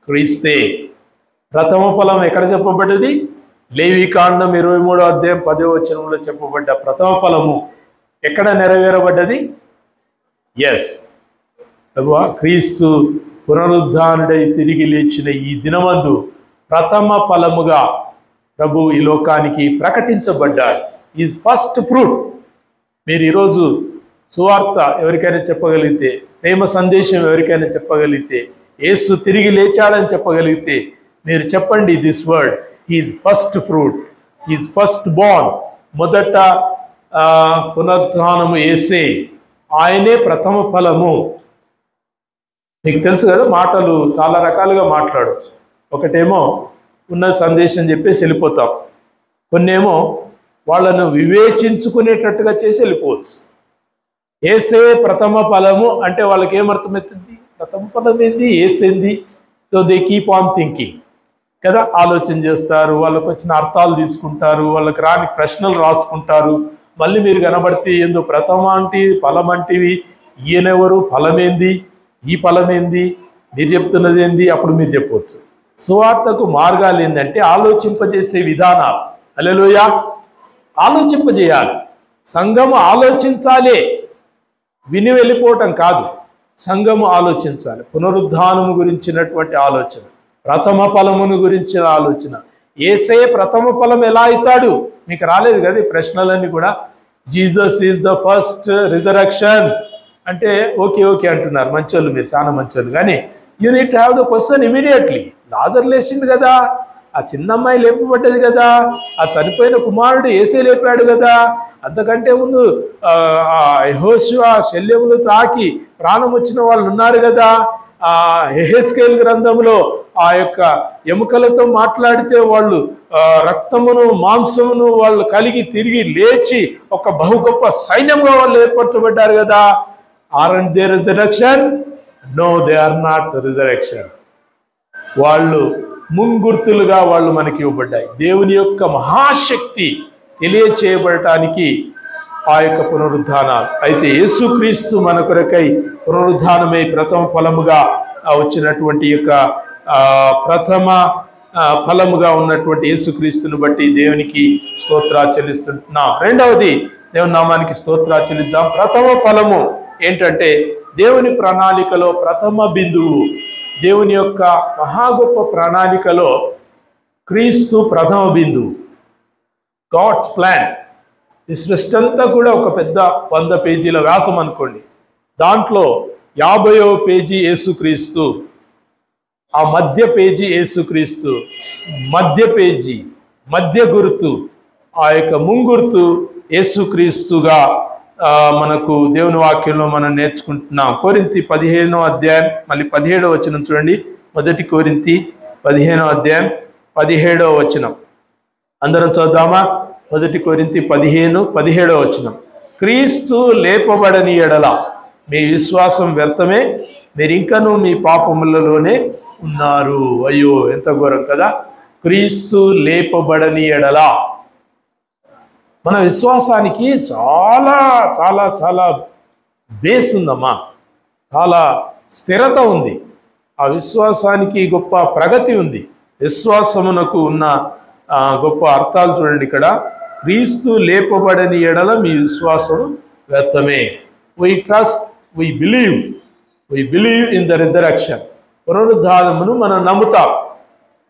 క్రీస్తే. ప్రథమ ఫలం ఎక్కడ చెప్పబడ్డది? లేవికాండం 23వ అధ్యాయం 10వ వచనంలో చెప్పబడ్డ ప్రథమ ఫలము ఎక్కడ నెరవేరబడ్డది? ఎస్, క్రీస్తు పునరుద్ధానుడై తిరిగి లేచిన ఈ దినమందు ప్రథమ ఫలముగా ప్రభు ఈ లోకానికి ప్రకటించబడ్డాడు. Is first fruit. మీరు ఈరోజు సువార్త ఎవరికైనా చెప్పగలిగితే, ప్రేమ సందేశం ఎవరికైనా చెప్పగలిగితే, యేసు తిరిగి లేచాడని చెప్పగలిగితే మీరు చెప్పండి, this word, is first fruit, is first Born. మొదట పునరుద్ధానము యేసే, ఆయనే ప్రథమ ఫలము. మీకు తెలుసు కదా, మాటలు చాలా రకాలుగా మాట్లాడచ్చు. ఒకటేమో ఉన్న సందేశం చెప్పేసి వెళ్ళిపోతాం, కొన్నేమో వాళ్ళను వివేచించుకునేటట్టుగా చేసి వెళ్ళిపోవచ్చు. యేసే ప్రథమ ఫలము అంటే వాళ్ళకి ఏమర్థమవుతుంది? ప్రథమ ఫలం ఏంది, ఏసేంది? So they keep on thinking కదా, ఆలోచన చేస్తారు, వాళ్ళకు వచ్చిన అర్థాలు తీసుకుంటారు, వాళ్ళకి రాని ప్రశ్నలు రాసుకుంటారు. మళ్ళీ మీరు కనబడితే ఏందో ప్రథమ అంటే ఫలం అంటివి, ఈయనెవరు, ఫలమేంది, ఈ ఫలమేంది, మీరు చెప్తున్నది ఏంది? అప్పుడు మీరు చెప్పవచ్చు. సువార్తకు మార్గాలు ఏంటంటే ఆలోచింపజేసే విధానాలు. హల్లెలూయా. ఆలోచింపజేయాలి. సంఘము ఆలోచించాలి, విని వెళ్ళిపోవటం కాదు. సంఘము ఆలోచించాలి. పునరుద్ధానము గురించినటువంటి ఆలోచన, ప్రథమ ఫలమును గురించిన ఆలోచన. యేసే ప్రథమ ఫలం ఎలా అవుతాడు? మీకు రాలేదు కదా ఈ ప్రశ్నలన్నీ కూడా. Jesus is the first resurrection అంటే ఓకే అంటున్నారు మంచోళ్ళు, మీరు చాలా మంచోళ్ళు. కానీ you need to have the question immediately. లాజర్ లేచిండు కదా, ఆ చిన్న అమ్మాయి లేపబడ్డది కదా, ఆ చనిపోయిన కుమారుడు యేసే లేపాడు కదా, అంతకంటే ముందు యెహోషువ శల్యములు తాకి ప్రాణం వచ్చిన వాళ్ళు ఉన్నారు కదా, ఆ యెహెజ్కేలు గ్రంథంలో ఆ యొక్క ఎముకలతో మాట్లాడితే వాళ్ళు రక్తమును మాంసమును వాళ్ళు కలిగి తిరిగి లేచి ఒక బహు గొప్ప సైన్యంగా వాళ్ళు ఏర్పరచబడ్డారు కదా. Aren't they resurrection? No, they are not resurrection. వాళ్ళు ముంగుర్తులుగా వాళ్ళు మనకి ఇవ్వబడ్డాయి. దేవుని యొక్క మహాశక్తి తెలియచేయబడటానికి ఆ యొక్క పునరుద్ధానాలు. అయితే యేసుక్రీస్తు మన కొరకై పునరుద్ధానమై ప్రథమ ఫలముగా వచ్చినటువంటి యొక్క ప్రథమ ఫలముగా ఉన్నటువంటి యేసుక్రీస్తుని బట్టి దేవునికి స్తోత్రాలు చెల్లిస్తున్నాం. రెండవది, దేవుని నామానికి స్తోత్రాలు చెల్లిద్దాం. ప్రథమ ఫలము ఏంటంటే దేవుని ప్రణాళికలో ప్రథమ బిందువు. దేవుని యొక్క మహా గొప్ప ప్రణాళికలో క్రీస్తు ప్రథమ బిందువు. God's plan. ఈ సృష్టి అంతా కూడా ఒక పెద్ద 100 పేజీల వ్యాసం అనుకోండి. దాంట్లో 50వ పేజీ యేసుక్రీస్తు, ఆ మధ్య పేజీ యేసుక్రీస్తు, మధ్య పేజీ, మధ్య గుర్తు, ఆ యొక్క ముంగుర్తు యేసుక్రీస్తుగా మనకు దేవుని వాక్యంలో మనం నేర్చుకుంటున్నాం. కొరింథీ 15వ అధ్యాయం మళ్ళీ 17వ వచనం చూడండి. మొదటి కొరింథీ 15వ అధ్యాయం 17వ వచనం అందరం చదువుదామా? మొదటి కొరింథీ 15:17వ వచనం. క్రీస్తు లేపబడని ఎడల మీ విశ్వాసం వ్యర్థమే, మీరు ఇంకనూ మీ పాపములలోనే ఉన్నారు. అయ్యో, ఎంత ఘోరం కదా. క్రీస్తు లేపబడని ఎడల మన విశ్వాసానికి చాలా చాలా చాలా బేస్ ఉందమ్మా, చాలా స్థిరత ఉంది. ఆ విశ్వాసానికి గొప్ప ప్రగతి ఉంది. విశ్వాసమునకు ఉన్న గొప్ప అర్థాలు చూడండి ఇక్కడ. క్రీస్తు లేపబడని ఎడల మీ విశ్వాసం వ్యర్థమే. we trust, we believe in the resurrection. పునరుద్ధానమును మనం నమ్ముతాం.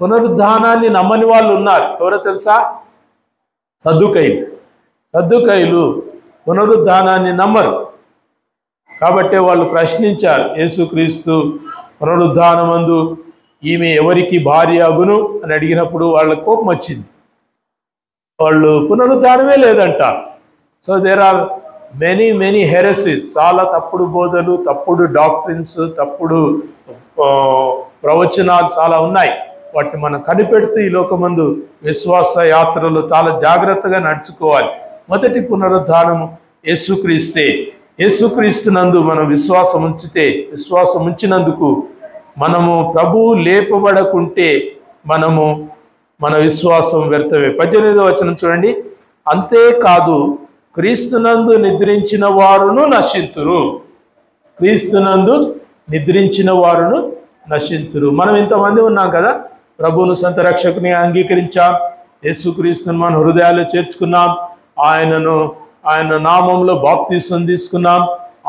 పునరుద్ధానాన్ని నమ్మని వాళ్ళు ఉన్నారు. ఎవరో తెలుసా? సద్దుకైలు పునరుద్ధానాన్ని నమ్మరు. కాబట్టి వాళ్ళు ప్రశ్నించారు, యేసుక్రీస్తు పునరుద్ధానమందు ఈమె ఎవరికి భార్య అగును అని అడిగినప్పుడు వాళ్ళ కోపం వచ్చింది. వాళ్ళు పునరుద్ధానమే లేదంటారు. సో దేర్ ఆర్ మెనీ హెరసీస్, చాలా తప్పుడు బోధలు, తప్పుడు డాక్ట్రిన్స్, తప్పుడు ప్రవచనాలు చాలా ఉన్నాయి. వాటిని మనం కనిపెడుతూ ఈ లోకమందు విశ్వాస యాత్రలో చాలా జాగ్రత్తగా నడుచుకోవాలి. మొదటి పునరుద్ధానము యేసుక్రీస్తే. యేసుక్రీస్తునందు మనం విశ్వాసం ఉంచినందుకు మనము ప్రభువు లేపబడకుంటే మనము మన విశ్వాసం వ్యర్థమే. 18వ వచనం చూడండి. అంతేకాదు క్రీస్తునందు నిద్రించిన వారును నశింతురు. క్రీస్తునందు నిద్రించిన వారును నశింతురు. మనం ఇంతమంది ఉన్నాం కదా, ప్రభువును సొంత రక్షకుని అంగీకరించాం, యేసుక్రీస్తును మన హృదయాల్లో చేర్చుకున్నాం, ఆయన నామంలో బాప్తిసం తీసుకున్నాం,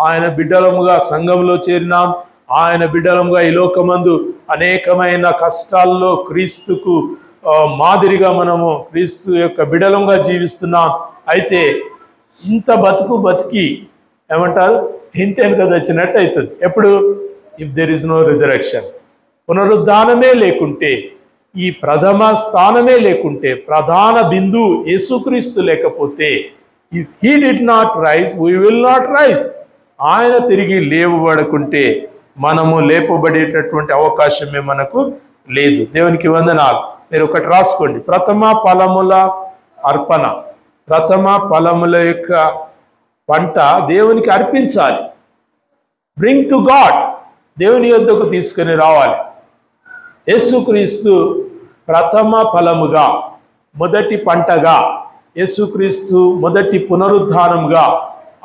ఆయన బిడ్డలముగా సంఘంలో చేరినాం, ఆయన బిడ్డలముగా ఈ లోకమందు అనేకమైన కష్టాల్లో క్రీస్తుకు మాదిరిగా మనము క్రీస్తు యొక్క బిడ్డలముగా జీవిస్తున్నాం. అయితే ఇంత బతికి ఏమంటారు, ఇంటెనక వచ్చినట్టు అవుతుంది. ఎప్పుడు? If there is no resurrection, పునరుద్ధానమే లేకుంటే, ఈ ప్రథమ స్థానమే లేకుంటే, ప్రధాన బిందువు యేసుక్రీస్తు లేకపోతే, if he did not rise we will not rise. ఆయన తిరిగి లేవబడకుంటే మనము లేపబడేటటువంటి అవకాశమే మనకు లేదు. దేవునికి వందనాలు. మీరు ఒకటి రాసుకోండి, ప్రథమ ఫలముల అర్పణ, ప్రథమ ఫలముల యొక్క పంట దేవునికి అర్పించాలి. బ్రింగ్ టు గాడ్, దేవుని యొద్దకు తీసుకొని రావాలి. యేసుక్రీస్తు ప్రథమ ఫలముగా, మొదటి పంటగా, యేసుక్రీస్తు మొదటి పునరుద్ధానముగా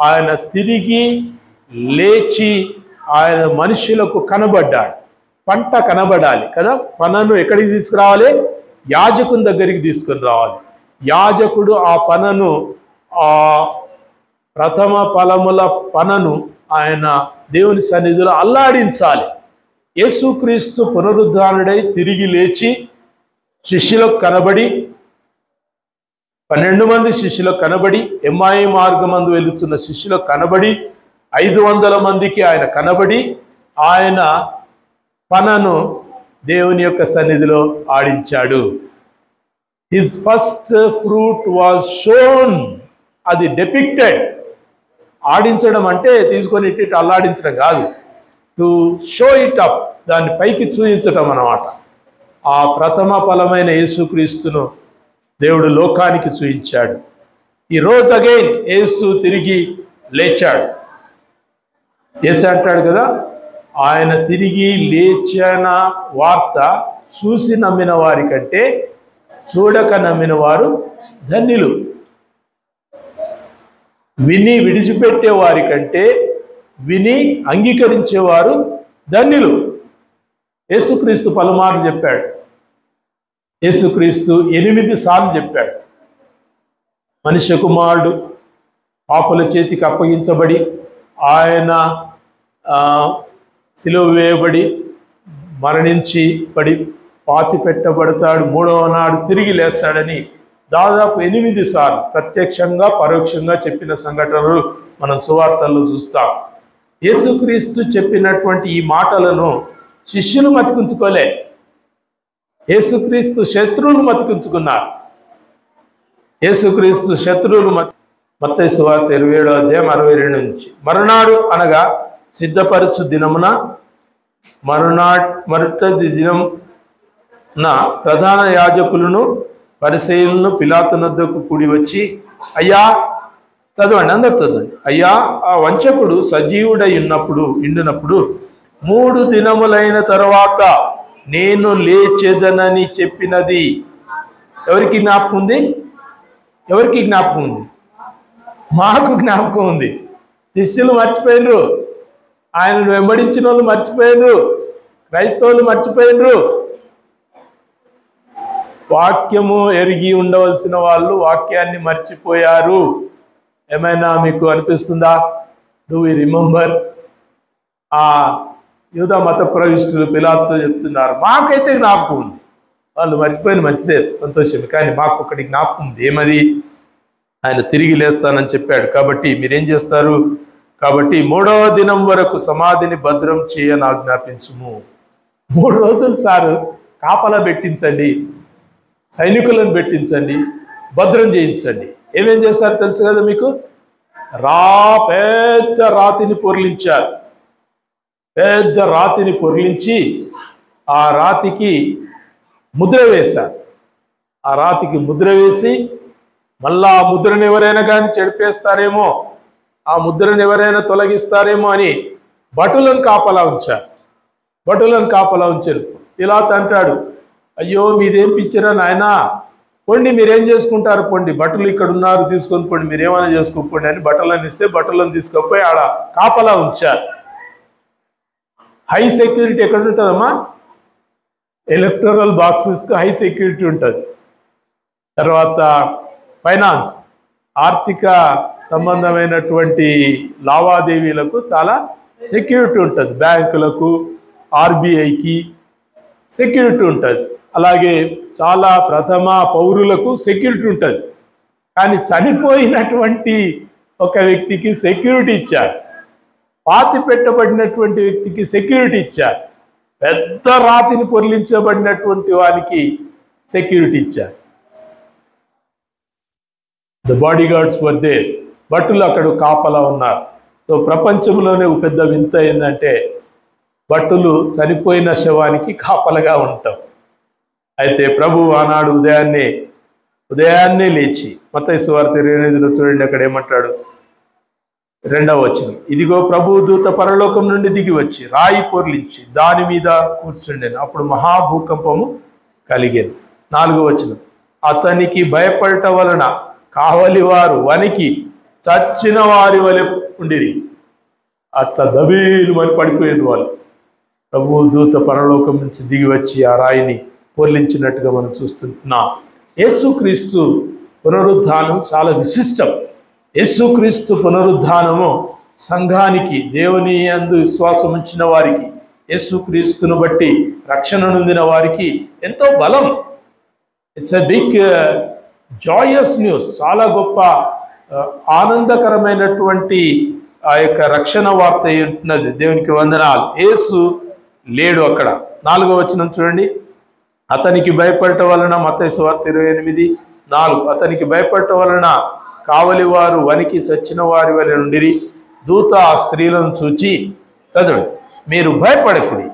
ఆయన తిరిగి లేచి ఆయన మనుషులకు కనబడ్డాడు. పంట కనబడాలి కదా, పనను ఎక్కడికి తీసుకురావాలి? యాజకుని దగ్గరికి తీసుకుని రావాలి. యాజకుడు ఆ పనను, ఆ ప్రథమ ఫలముల పనను ఆయన దేవుని సన్నిధిలో అల్లాడించాలి. యేసుక్రీస్తు పునరుద్ధానుడై తిరిగి లేచి శిష్యులకు కనబడి, 12 మంది శిష్యులకు కనబడి, ఎమ్మాయి మార్గమందు వెళుతున్న శిష్యులకు కనబడి, 500 మందికి ఆయన కనబడి, ఆయన పనను దేవుని యొక్క సన్నిధిలో ఆడించాడు. His first fruit was shown. అది డెపిక్టెడ్. ఆడించడం అంటే తీసుకొని ఇటు అల్లాడించడం కాదు, టు షో ఇట్ అప్, దాన్ని పైకి చూపించటం అన్నమాట. ఆ ప్రథమ ఫలమైన యేసుక్రీస్తును దేవుడు లోకానికి చూపించాడు. ఈ రోజు అగైన్ యేసు తిరిగి లేచాడు. యేసు అంటాడు కదా, ఆయన తిరిగి లేచిన వార్త చూసి నమ్మిన వారి కంటే చూడక నమ్మిన వారు ధన్యులు. విని విడిచిపెట్టే వారి కంటే విని అంగీకరించేవారు ధన్యులు. యేసుక్రీస్తు పలుమార్లు చెప్పాడు. యేసుక్రీస్తు 8 సార్లు చెప్పాడు, మనుష్య కుమారుడు పాపుల చేతికి అప్పగించబడి, ఆయన సిలువ వేయబడి, మరణించి పడి పాతి పెట్టబడతాడు, 3వ నాడు తిరిగి లేస్తాడని దాదాపు 8 సార్లు ప్రత్యక్షంగా పరోక్షంగా చెప్పిన సంఘటనలు మనం సువార్తల్లో చూస్తాం. యేసుక్రీస్తు చెప్పినటువంటి ఈ మాటలను శిష్యులు మతికించుకోలే, యేసుక్రీస్తు శత్రువులు మతికించుకున్నారు. యేసుక్రీస్తు శత్రువులు మత్తయి సువార్త 27వ అధ్యాయం 62 నుంచి. మరునాడు అనగా సిద్ధపరచు దినమున, మరుటి దినమున ప్రధాన యాజకులను పరిసయ్యులను పిలాతునొద్దకు కూడి వచ్చి, అయ్యా, చదవండి, అందరు చదవండి. అయ్యా, ఆ వంచకుడు సజీవుడై ఉండినప్పుడు 3 దినములైన తర్వాత నేను లేచెదనని చెప్పినది ఎవరికి జ్ఞాపకం ఉంది? ఎవరికి జ్ఞాపకం ఉంది? మాకు జ్ఞాపకం ఉంది. శిష్యులు మర్చిపోయినరు, ఆయనను వెంబడించిన వాళ్ళు మర్చిపోయినరు, క్రైస్తవులు మర్చిపోయినరు. వాక్యము ఎరిగి ఉండవలసిన వాళ్ళు వాక్యాన్ని మర్చిపోయారు. ఏమైనా మీకు అనిపిస్తుందా? Do we remember? ఆ యూదా మత ప్రవిష్టులు పిలాతుతో చెప్తున్నారు, మాకైతే జ్ఞాపకం ఉంది. వాళ్ళు మర్చిపోయిన మంచిదే, సంతోషం. కానీ మాకు ఒకటి జ్ఞాపకం ఉంది. ఏమది? ఆయన తిరిగి లేస్తానని చెప్పాడు. కాబట్టి మీరేం చేస్తారు? కాబట్టి 3వ దినం వరకు సమాధిని భద్రం చేయని ఆజ్ఞాపించుము. 3 రోజులు సారు కాపలా పెట్టించండి, సైనికులను పెట్టించండి, భద్రం చేయించండి. ఏమేం చేస్తారు తెలుసు కదా మీకు? పెద్ద రాతిని పొర్లించారు. పెద్ద రాతిని పొర్లించి ఆ రాతికి ముద్ర వేశారు. ఆ రాతికి ముద్ర వేసి మళ్ళా ఆ ముద్రను ఎవరైనా కానీ చెడిపేస్తారేమో, ఆ ముద్రను ఎవరైనా తొలగిస్తారేమో అని భటులను కాపలా ఉంచారు. భటులను కాపలా ఉంచారు. పిలాతు అంటాడు, అయ్యో మీదేం పిచ్చరా నాయన, పొండి మీరేం చేసుకుంటారు, పొండి బట్టలు ఇక్కడ ఉన్నారు తీసుకొని పోండి, మీరేమైనా చేసుకోండి అని బట్టలను ఇస్తే బట్టలను తీసుకుపోయి ఆడ కాపలా ఉంచారు. హై సెక్యూరిటీ ఎక్కడ ఉంటుందమ్మా? ఎలక్టోరల్ బాక్సెస్కి హై సెక్యూరిటీ ఉంటుంది. తర్వాత ఫైనాన్స్, ఆర్థిక సంబంధమైనటువంటి లావాదేవీలకు చాలా సెక్యూరిటీ ఉంటుంది. బ్యాంకులకు, ఆర్బీఐకి సెక్యూరిటీ ఉంటుంది. అలాగే చాలా ప్రథమ పౌరులకు సెక్యూరిటీ ఉంటుంది. కానీ చనిపోయినటువంటి ఒక వ్యక్తికి సెక్యూరిటీ ఇచ్చారు, పాతి పెట్టబడినటువంటి వ్యక్తికి సెక్యూరిటీ ఇచ్చారు, పెద్ద రాతిని పొర్లించబడినటువంటి వారికి సెక్యూరిటీ ఇచ్చారు. The bodyguards were there, భటులు అక్కడ కాపలా ఉన్నారు. సో ప్రపంచంలోనే ఒక పెద్ద వింత ఏంటంటే భటులు చనిపోయిన శవానికి కాపలగా ఉంటాం. అయితే ప్రభు ఆనాడు ఉదయాన్నే లేచి, మత్తయి సువార్త 28లో చూడండి, అక్కడ ఏమంటాడు? 2వ వచనం, ఇదిగో ప్రభు దూత పరలోకం నుండి దిగి వచ్చి రాయి పొర్లించి దాని మీద కూర్చుండెను, అప్పుడు మహాభూకంపము కలిగేను. 4వ వచనం, అతనికి భయపడట వలన కావలి వారు వనికి చచ్చిన వారి వలె ఉండిరి. అట్లా దబీలు అని పడిపోయింది వాళ్ళు. ప్రభు దూత పరలోకం నుంచి దిగి వచ్చి ఆ రాయిని పొర్లించినట్టుగా మనం చూస్తున్నాం. యేసుక్రీస్తు పునరుద్ధానం చాలా విశిష్టం. యేసుక్రీస్తు పునరుద్ధానము సంఘానికి, దేవుని యందు విశ్వాసం ఉంచిన వారికి, యేసుక్రీస్తును బట్టి రక్షణ నొందిన వారికి ఎంతో బలం. It's a big joyous news. చాలా గొప్ప ఆనందకరమైనటువంటి ఆ యొక్క రక్షణ వార్త ఉంటున్నది. దేవునికి వందనాలు. యేసు లేడు అక్కడ. 4వ వచనం చూడండి, అతనికి భయపడటం వలన, మత్తయి సువార్త 28:4, అతనికి భయపడటం వలన కావలి వారు వనికి చచ్చిన వారి వలె నుండిరి. దూత ఆ స్త్రీలను చూచి, చదవండి, మీరు భయపడకుడి,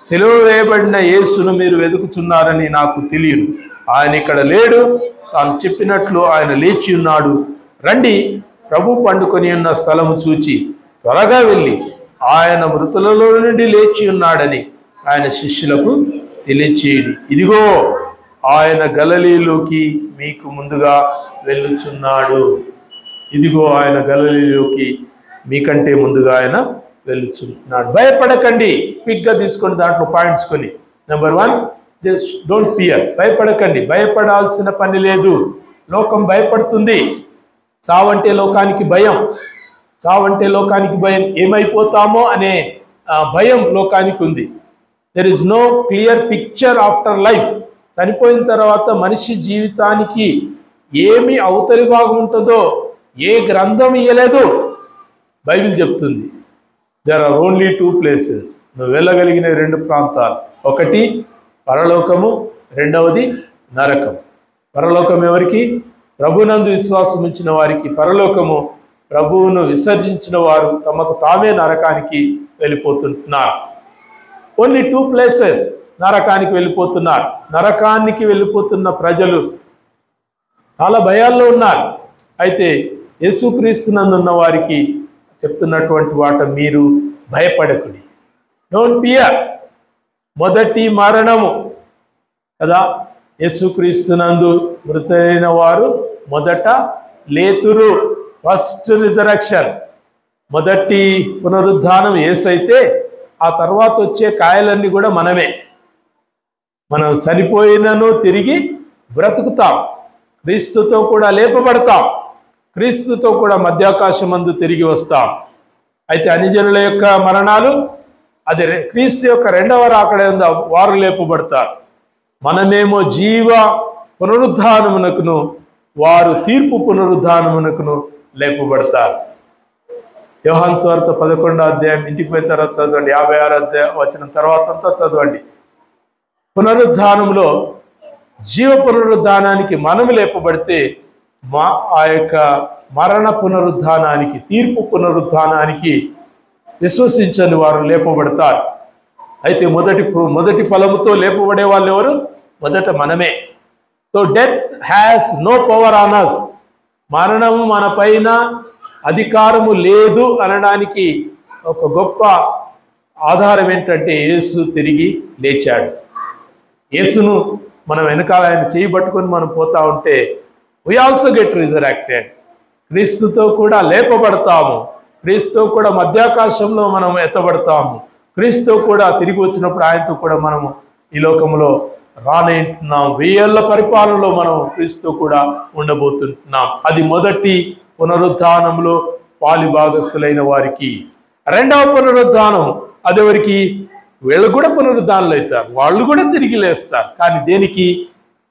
సిలువ వేయబడిన యేసును మీరు వెతుకుతున్నారని నాకు తెలియదు. ఆయన ఇక్కడ లేడు, తాను చెప్పినట్లు ఆయన లేచి ఉన్నాడు. రండి, ప్రభు పండుకొని ఉన్న స్థలము చూచి త్వరగా వెళ్ళి ఆయన మృతులలో నుండి లేచి ఉన్నాడని ఆయన శిష్యులకు తెలియచేయండి. ఇదిగో ఆయన గలిలయలోకి మీకు ముందుగా వెళ్ళుచున్నాడు. ఇదిగో ఆయన గలిలయలోకి మీకంటే ముందుగా ఆయన వెళ్ళుచున్నాడు. భయపడకండి. క్విక్గా తీసుకొని దాంట్లో పాయింట్స్ కొని. Number 1, don't fear. భయపడకండి. భయపడాల్సిన పని లేదు. లోకం భయపడుతుంది. చావంటే లోకానికి భయం. ఏమైపోతామో అనే భయం లోకానికి ఉంది. There is no clear picture afterlife. చనిపోయిన తర్వాత మనిషి జీవితానికి ఏమి అవతలి భాగం ఉంటుందో ఏ గ్రంథం ఇయ్యలేదు. బైబిల్ చెప్తుంది. There are only 2 places. నువ్వు వెళ్ళగలిగిన 2 ప్రాంతాలు. ఒకటి పరలోకము, రెండవది నరకం. పరలోకం ఎవరికి? ప్రభునందు విశ్వాసం ఉంచిన వారికి పరలోకము. ప్రభువును విసర్జించిన వారు తమకు తామే నరకానికి వెళ్ళిపోతున్నారు. ఓన్లీ 2 ప్లేసెస్ నరకానికి వెళ్ళిపోతున్నారు. నరకానికి వెళ్ళిపోతున్న ప్రజలు చాలా భయాల్లో ఉన్నారు. అయితే యేసుక్రీస్తునందున్న వారికి చెప్తున్నటువంటి వాట, మీరు భయపడకుడి. Don't fear. మొదటి మరణము కదా, యేసుక్రీస్తునందు మృతులైన వారు మొదట లేతురు. ఫస్ట్ రిజరక్షన్, మొదటి పునరుద్ధానం యేసైతే ఆ తర్వాత వచ్చే కాయలన్నీ కూడా మనమే. మనం చనిపోయినను తిరిగి బ్రతుకుతాం, క్రీస్తుతో కూడా లేపబడతాం, క్రీస్తుతో కూడా మధ్యాకాశమందు తిరిగి వస్తాం. అయితే అన్యజనుల యొక్క మరణాలు అది క్రీస్తు యొక్క 2వ రాకడ ఉందా, వారు లేపబడతారు. మనమేమో జీవ పునరుద్ధానమునకును, వారు తీర్పు పునరుద్ధానమునకును లేపబడతారు. యోహాను సువార్త 11వ అధ్యాయం ఇంటికి పోయిన తర్వాత చదవండి. 56వ వచనం తర్వాత అంతా చదవండి. పునరుద్ధానంలో జీవ పునరుద్ధానానికి మనము లేపబడితే ఆ యొక్క మరణ పునరుద్ధానానికి, తీర్పు పునరుద్ధానానికి విశ్వసించని వారు లేపబడతారు. అయితే మొదటి ఫలముతో లేపబడే వాళ్ళు ఎవరు? మొదట మనమే. So death has no power on us. మరణము మన పైన అధికారము లేదు అనడానికి ఒక గొప్ప ఆధారం ఏంటంటే యేసు తిరిగి లేచాడు. యేసును మనం వెనకాల ఆయన చేయబట్టుకొని మనం పోతా ఉంటే we also get resurrected. క్రీస్తుతో కూడా లేపబడతాము, క్రీస్తుతో కూడా మధ్యాకాశంలో మనం ఎత్తబడతాము, క్రీస్తుతో కూడా తిరిగి వచ్చినప్పుడు ఆయనతో కూడా మనము ఈ లోకంలో రానేంటున్నాం. 1000 ఏళ్ల పరిపాలనలో మనం క్రీస్తుతో కూడా ఉండబోతుంటున్నాం. అది మొదటి పునరుద్ధానంలో పాలి భాగస్థులైన వారికి. రెండవ పునరుద్ధానం అదెవరికి? వీళ్ళు కూడా పునరుద్ధానాలు అవుతారు, వాళ్ళు కూడా తిరిగి లేస్తారు. కానీ దేనికి?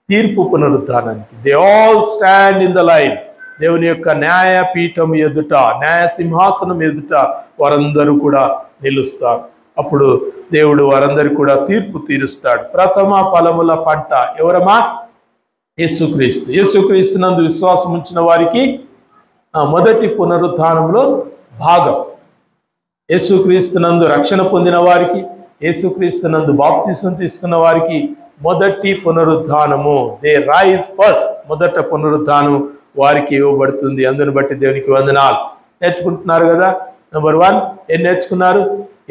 తీర్పు పునరుద్ధానానికి. They all stand in the line. దేవుని యొక్క న్యాయపీఠం ఎదుట, న్యాయ సింహాసనం ఎదుట వారందరూ కూడా నిలుస్తారు. అప్పుడు దేవుడు వారందరికీ కూడా తీర్పు తీరుస్తాడు. ప్రథమ ఫలముల పంట ఎవరమ్మా? యేసుక్రీస్తు. యేసుక్రీస్తునందు విశ్వాసం ఉంచిన వారికి మొదటి పునరుద్ధానంలో భాగం. యేసుక్రీస్తునందు రక్షణ పొందిన వారికి, యేసుక్రీస్తునందు బాప్తిసం తీసుకున్న వారికి మొదటి పునరుద్ధానము, దే రైజ్ ఫస్ట్, మొదట పునరుద్ధానం వారికి ఇవ్వబడుతుంది. అందుని బట్టి దేవునికి వందనాలు. నేర్చుకుంటున్నారు కదా. నెంబర్ 1 ఏం నేర్చుకున్నారు?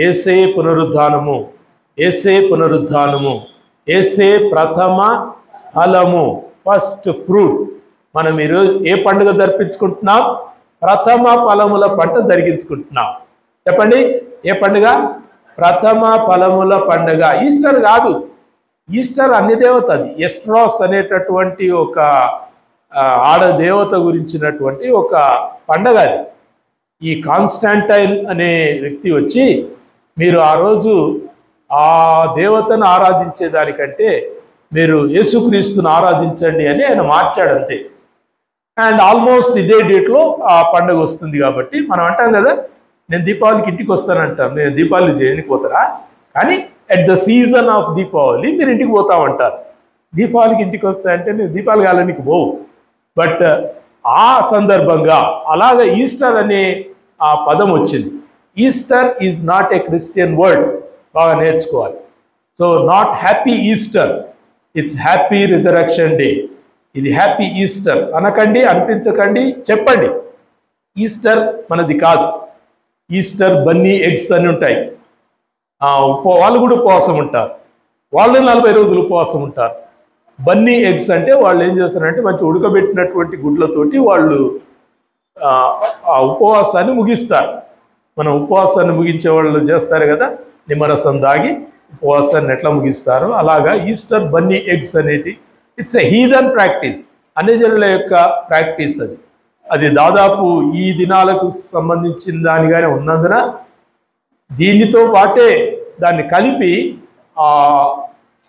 యేసే పునరుద్ధానము, యేసే పునరుద్ధానము, యేసే ప్రథమ ఫలము, ఫస్ట్ ఫ్రూట్. మనం ఈరోజు ఏ పండుగ జరిపించుకుంటున్నాం? ప్రథమ ఫలముల పంట జరిగించుకుంటున్నాం. చెప్పండి, ఏ పండుగ? ప్రథమ ఫలముల పండుగ. ఈస్టర్ కాదు, ఈస్టర్ అన్ని దేవత. అది ఎస్ట్రాస్ అనేటటువంటి ఒక ఆడదేవత గురించినటువంటి ఒక పండగ. అది ఈ కాన్స్టాంటైన్ అనే వ్యక్తి వచ్చి, మీరు ఆ రోజు ఆ దేవతను ఆరాధించేదానికంటే మీరు యేసుక్రీస్తుని ఆరాధించండి అని ఆయన మార్చాడు అంతే. అండ్ ఆల్మోస్ట్ ఇదే డేట్లో ఆ పండుగ వస్తుంది. కాబట్టి మనం అంటాం కదా, నేను దీపావళికి ఇంటికి వస్తానంటాను. నేను దీపావళి చేయడానికి పోతారా? కానీ at the season of Deepavali మీరు ఇంటికి పోతామంటారు. దీపావళికి ఇంటికి వస్తాయంటే నేను దీపావళి కాలానికి పోవు. బట్ ఆ సందర్భంగా అలాగ ఈస్టర్ అనే ఆ పదం వచ్చింది. Easter is not a Christian word, బాగా నేర్చుకోవాలి. So not happy Easter, it's happy resurrection day. ఇది హ్యాపీ ఈస్టర్ అనకండి, అనిపించకండి, చెప్పండి. ఈస్టర్ మనది కాదు. ఈస్టర్ బన్నీ ఎగ్స్ అని ఉంటాయి. వాళ్ళు కూడా ఉపవాసం ఉంటారు, వాళ్ళు 40 రోజులు ఉపవాసం ఉంటారు. బన్నీ ఎగ్స్ అంటే వాళ్ళు ఏం చేస్తారంటే మంచి ఉడకబెట్టినటువంటి గుడ్లతోటి వాళ్ళు ఆ ఉపవాసాన్ని ముగిస్తారు. మనం ఉపవాసాన్ని ముగించే వాళ్ళు చేస్తారు కదా, నిమ్మరసం దాగి ఉపవాసాన్ని ఎట్లా ముగిస్తారు, అలాగా ఈస్టర్ బన్నీ ఎగ్స్ అనేది ఇట్స్ ఎ హీదన్ ప్రాక్టీస్, అన్యజనుల యొక్క ప్రాక్టీస్. అది దాదాపు ఈ దినాలకు సంబంధించిన దానిగానే ఉన్నందున దీనితో పాటే దాన్ని కలిపి ఆ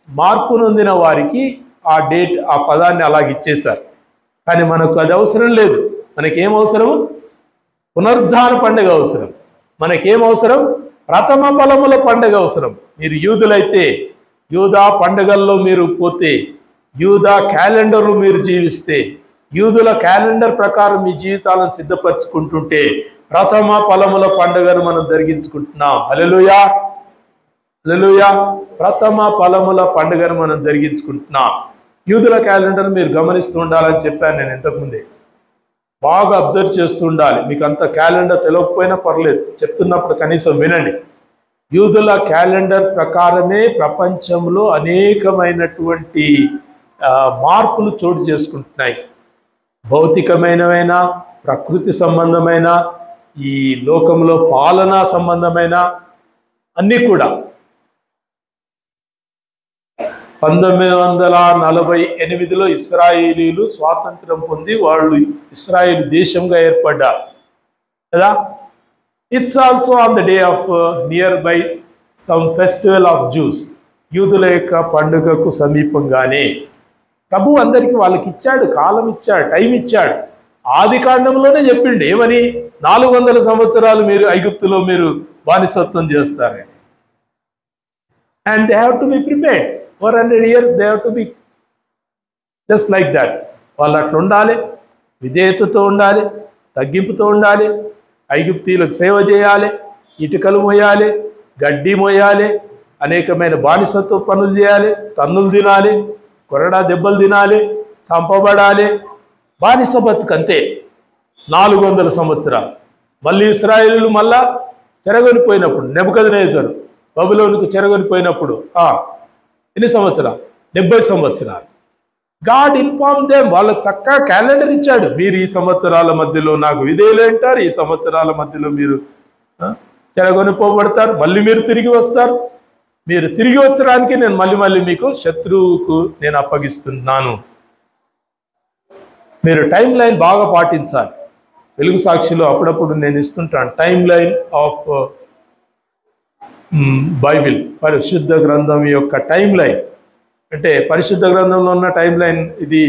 మార్పు నొందిన వారికి ఆ డేట్, ఆ పదాన్ని అలాగ ఇచ్చేశారు. కానీ మనకు అది అవసరం లేదు. మనకేం అవసరం? పునరుద్ధాన పండుగ అవసరం. మనకేం అవసరం? ప్రథమ ఫలముల పండుగ అవసరం. మీరు యూదులైతే యూదా పండుగల్లో మీరు పోతే, యూదా క్యాలెండర్లు మీరు జీవిస్తే, యూదుల క్యాలెండర్ ప్రకారం మీ జీవితాలను సిద్ధపరచుకుంటుంటే ప్రథమ ఫలముల పండుగను మనం జరిగించుకుంటున్నాం. హల్లెలూయా, హల్లెలూయా. ప్రథమ ఫలముల పండుగను మనం జరిగించుకుంటున్నాం. యూదుల క్యాలెండర్ మీరు గమనిస్తూ ఉండాలని చెప్పాను నేను ఇంతకుముందే. బాగా అబ్జర్వ్ చేస్తూ ఉండాలి. మీకు అంత క్యాలెండర్ తెలియకపోయినా పర్లేదు, చెప్తున్నప్పుడు కనీసం వినండి. యూదుల క్యాలెండర్ ప్రకారమే ప్రపంచంలో అనేకమైనటువంటి మార్పులు చోటు చేసుకుంటున్నాయి. భౌతికమైనవైన, ప్రకృతి సంబంధమైన, ఈ లోకంలో పాలనా సంబంధమైన అన్నీ కూడా. 1948లో ఇస్రాయేలీలు స్వాతంత్రం పొంది వాళ్ళు ఇస్రాయేల్ దేశంగా ఏర్పడ్డారు కదా. It's also on the day of near by some festival of juice. యూదుల యొక్క పండుగకు సమీపంగానే ప్రభు అందరికీ వాళ్ళకి ఇచ్చాడు, కాలం ఇచ్చాడు, టైం ఇచ్చాడు. ఆది కాండంలోనే చెప్పిండు ఏమని? 400 సంవత్సరాలు మీరు ఐగుప్తులో మీరు బానిసత్వం చేస్తారని. And they have to be prepared. 400 years they have to be just like that. వాళ్ళు అట్లా ఉండాలి, విధేయతతో ఉండాలి, తగ్గింపుతో ఉండాలి, ఐగుప్తీలకు సేవ చేయాలి, ఇటుకలు మోయాలి, గడ్డి మోయాలి, అనేకమైన బానిసత్వ పనులు చేయాలి, తన్నులు తినాలి, కొరడా దెబ్బలు తినాలి, చంపబడాలి, బానిస బతుకంతే 400 సంవత్సరాలు. మళ్ళీ ఇశ్రాయేలీయులు మళ్ళా చెరగొనిపోయినప్పుడు నెబుకద్నెజరు బబులోనుకు చెరగొనిపోయినప్పుడు ఎన్ని సంవత్సరాలు? 70 సంవత్సరాలు. గాడ్ ఇన్ఫార్మ్ దెమ్, వాళ్ళకి చక్కగా క్యాలెండర్ ఇచ్చాడు. మీరు ఈ సంవత్సరాల మధ్యలో నాకు విధేయులు అంటారు, ఈ సంవత్సరాల మధ్యలో మీరు చెరగొనిపోబడతారు, మళ్ళీ మీరు తిరిగి వస్తారు. మీరు తిరిగి వచ్చడానికి నేను మళ్ళీ మీకు శత్రువుకు నేను అప్పగిస్తున్నాను. మీరు టైం లైన్ బాగా పాటించాలి. వెలుగు సాక్షిలో అప్పుడప్పుడు నేను ఇస్తుంటాను టైం లైన్ ఆఫ్ బైబిల్, పరిశుద్ధ గ్రంథం యొక్క టైం లైన్. అంటే పరిశుద్ధ గ్రంథంలో ఉన్న టైం లైన్ ఇది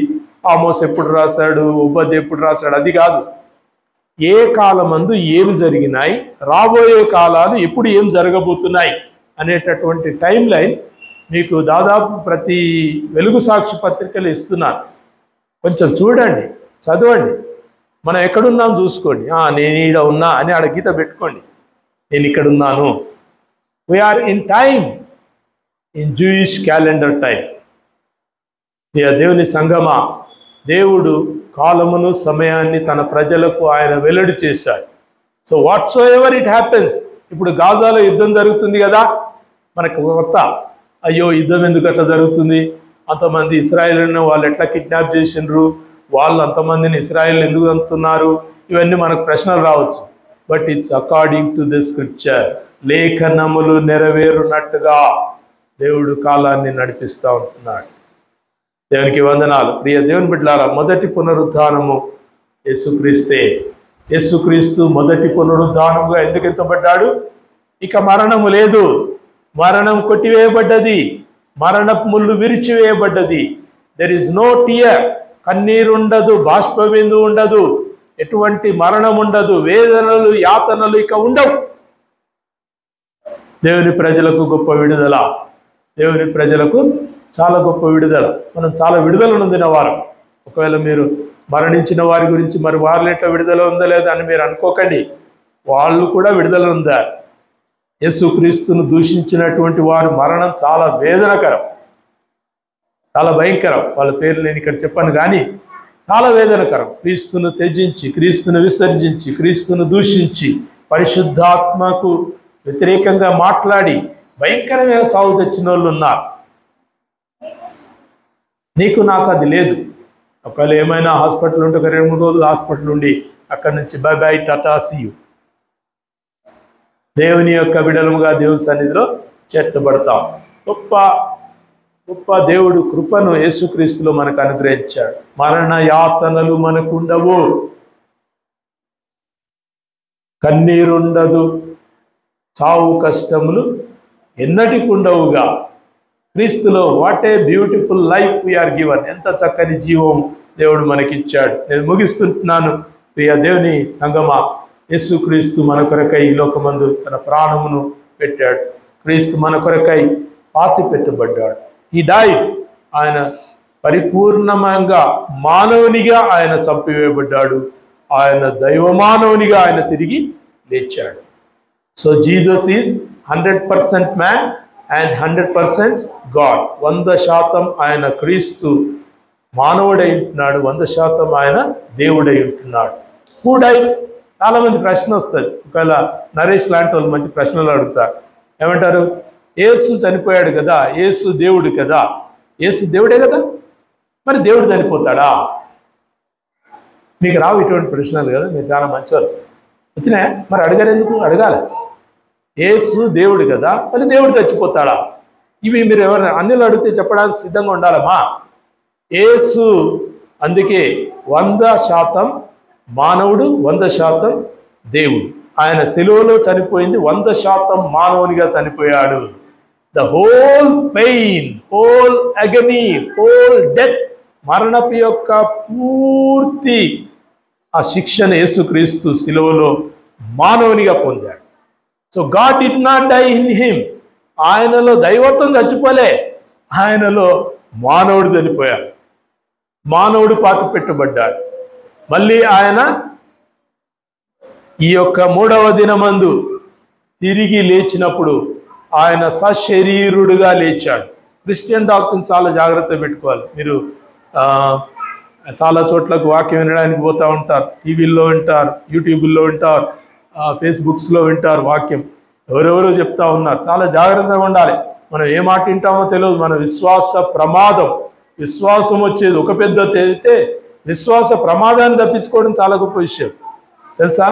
ఆమోస్ ఎప్పుడు రాశాడు, ఉబద్ ఎప్పుడు రాశాడు, అది కాదు. ఏ కాలమందు ఏమి జరిగినాయి, రాబోయే కాలాలు ఎప్పుడు ఏం జరగబోతున్నాయి అనేటటువంటి టైం లైన్ మీకు దాదాపు ప్రతి వెలుగు సాక్షి పత్రికలు ఇస్తున్నాను. కొంచెం చూడండి, చదవండి. మనం ఎక్కడున్నాం చూసుకోండి. నేను ఈడ ఉన్నా అని ఆడ గీత పెట్టుకోండి. నేను ఇక్కడ ఉన్నాను. We're in time, in Jewish calendar time. దేవుని సంగమా, దేవుడు కాలమును సమయాన్ని తన ప్రజలకు ఆయన వెల్లడి చేశాడు. So what's ever it happens. ఇప్పుడు గాజాలో యుద్ధం జరుగుతుంది కదా, మనకు కొత్త అయ్యో యుద్ధం ఎందుకు అట్లా జరుగుతుంది, అంతమంది ఇస్రాయేల్ను వాళ్ళు ఎట్లా కిడ్నాప్ చేసిండ్రు, వాళ్ళు అంతమందిని ఇస్రాయేల్ ఎందుకు అంటున్నారు, ఇవన్నీ మనకు ప్రశ్నలు రావచ్చు. But it's according to the scripture. లేఖనములు నెరవేరునట్టుగా దేవుడు కాలాన్ని నడిపిస్తూ ఉంటున్నాడు. దేవునికి వందనాలు. ప్రియ దేవుని బిడ్డలారా, మొదటి పునరుద్ధానము యేసుక్రీస్తే. యేసుక్రీస్తు మొదటి పునరుద్ధానముగా ఎందుకు ఎంచబడ్డాడు? ఇక మరణము లేదు, మరణం కొట్టివేయబడ్డది, మరణపు ముళ్ళు విరిచివేయబడ్డది. దెర్ ఇస్ నో టియర్, కన్నీరు ఉండదు, బాష్పబిందు ఉండదు, ఎటువంటి మరణం ఉండదు, వేదనలు యాతనలు ఇక ఉండవు. దేవుని ప్రజలకు గొప్ప విడుదల, దేవుని ప్రజలకు చాలా గొప్ప విడుదల. మనం చాలా విడుదల నొందిన వారు. ఒకవేళ మీరు మరణించిన వారి గురించి మరి వారిలో ఎట్లా విడుదల ఉందో లేదా అని మీరు అనుకోకండి, వాళ్ళు కూడా విడుదల ఉందారు. యేసుక్రీస్తును దూషించినటువంటి వారి మరణం చాలా వేదనకరం, చాలా భయంకరం. వాళ్ళ పేర్లు నేను ఇక్కడ చెప్పాను కానీ చాలా వేదనకరం. క్రీస్తును త్యజించి, క్రీస్తును విసర్జించి, క్రీస్తును దూషించి, పరిశుద్ధాత్మకు వ్యతిరేకంగా మాట్లాడి భయంకరమైన చావు తెచ్చిన వాళ్ళు ఉన్నారు. నీకు నాకు అది లేదు. ఒకవేళ ఏమైనా హాస్పిటల్ ఉంటే ఒక 2-3 రోజులు హాస్పిటల్ ఉండి అక్కడి నుంచి bye bye tata see you. దేవుని యొక్క బిడలముగా దేవుని సన్నిధిలో చేర్చబడతాం. గొప్ప గొప్ప దేవుడు కృపను యేసుక్రీస్తులో మనకు అనుగ్రహించాడు. మరణ యాతనలు మనకు ఉండవు, కన్నీరుండదు, చావు కష్టములు ఎన్నటికి ఉండవుగా. క్రీస్తులో what a beautiful life we're given. ఎంత చక్కని జీవం దేవుడు మనకిచ్చాడు. నేను ముగిస్తుంటున్నాను. ప్రియ దేవుని సంగమా, యేసుక్రీస్తు మన కొరకై ఈ లోకమందు తన ప్రాణమును పెట్టాడు. క్రీస్తు మన కొరకై పాతి పెట్టబడ్డాడు. ఈ డైడ్, ఆయన పరిపూర్ణంగా మానవునిగా ఆయన చంపివేయబడ్డాడు. ఆయన దైవమానవునిగా ఆయన తిరిగి లేచాడు. So Jesus is 100% man and 100% God. 100% ఆయన క్రీస్తు మానవుడై ఉంటున్నాడు, 100% ఆయన దేవుడై ఉంటున్నాడు. Who died? చాలా మంది ప్రశ్న వస్తుంది. ఒకవేళ నరేష్ లాంటి వాళ్ళు మంచి ప్రశ్నలు అడుగుతారు. ఏమంటారు? యేసు చనిపోయాడు కదా, యేసు దేవుడు కదా. యేసు దేవుడే కదా, మరి దేవుడు చనిపోతాడా? మీకు రావు ఇటువంటి ప్రశ్నలు కదా, మీరు చాలా మంచివారు. వచ్చినాయా? మరి అడిగారు ఎందుకు? అడగాలి. యేసు దేవుడు కదా, మరి దేవుడు చచ్చిపోతాడా? ఇవి మీరు ఎవరైనా అన్యులు అడిగితే చెప్పడానికి సిద్ధంగా ఉండాలమ్మా. యేసు అందుకే 100% మానవుడు, 100% దేవుడు. ఆయన శిలువలో చనిపోయింది 100% మానవునిగా చనిపోయాడు. The whole pain, whole agony, whole death, మరణపు యొక్క పూర్తి ఆ శిక్షను యేసుక్రీస్తు శిలువలో మానవునిగా పొందాడు. So God did not die in him. ఆయనలో దైవత్వం చచ్చిపోలే, ఆయనలో మానవుడు చనిపోయాడు, మానవుడు పాతి పెట్టబడ్డాడు. మళ్ళీ ఆయన ఈ యొక్క 3వ దినమందు తిరిగి లేచినప్పుడు ఆయన సశరీరుడుగా లేచాడు. క్రిస్టియన్ డాక్టర్ని చాలా జాగ్రత్త పెట్టుకోవాలి. మీరు చాలా చోట్లకు వాక్యం వినడానికి పోతూ ఉంటారు, టీవీల్లో వింటారు, యూట్యూబ్లో వింటారు, ఫేస్బుక్స్లో వింటారు వాక్యం. ఎవరెవరో చెప్తా ఉన్నారు. చాలా జాగ్రత్తగా ఉండాలి. మనం ఏ మాట వింటామో తెలియదు. మన విశ్వాస ప్రమాదం. విశ్వాసం వచ్చేది ఒక పెద్ద అయితే విశ్వాస ప్రమాదాన్ని తప్పించుకోవడం చాలా గొప్ప విషయం తెలుసా.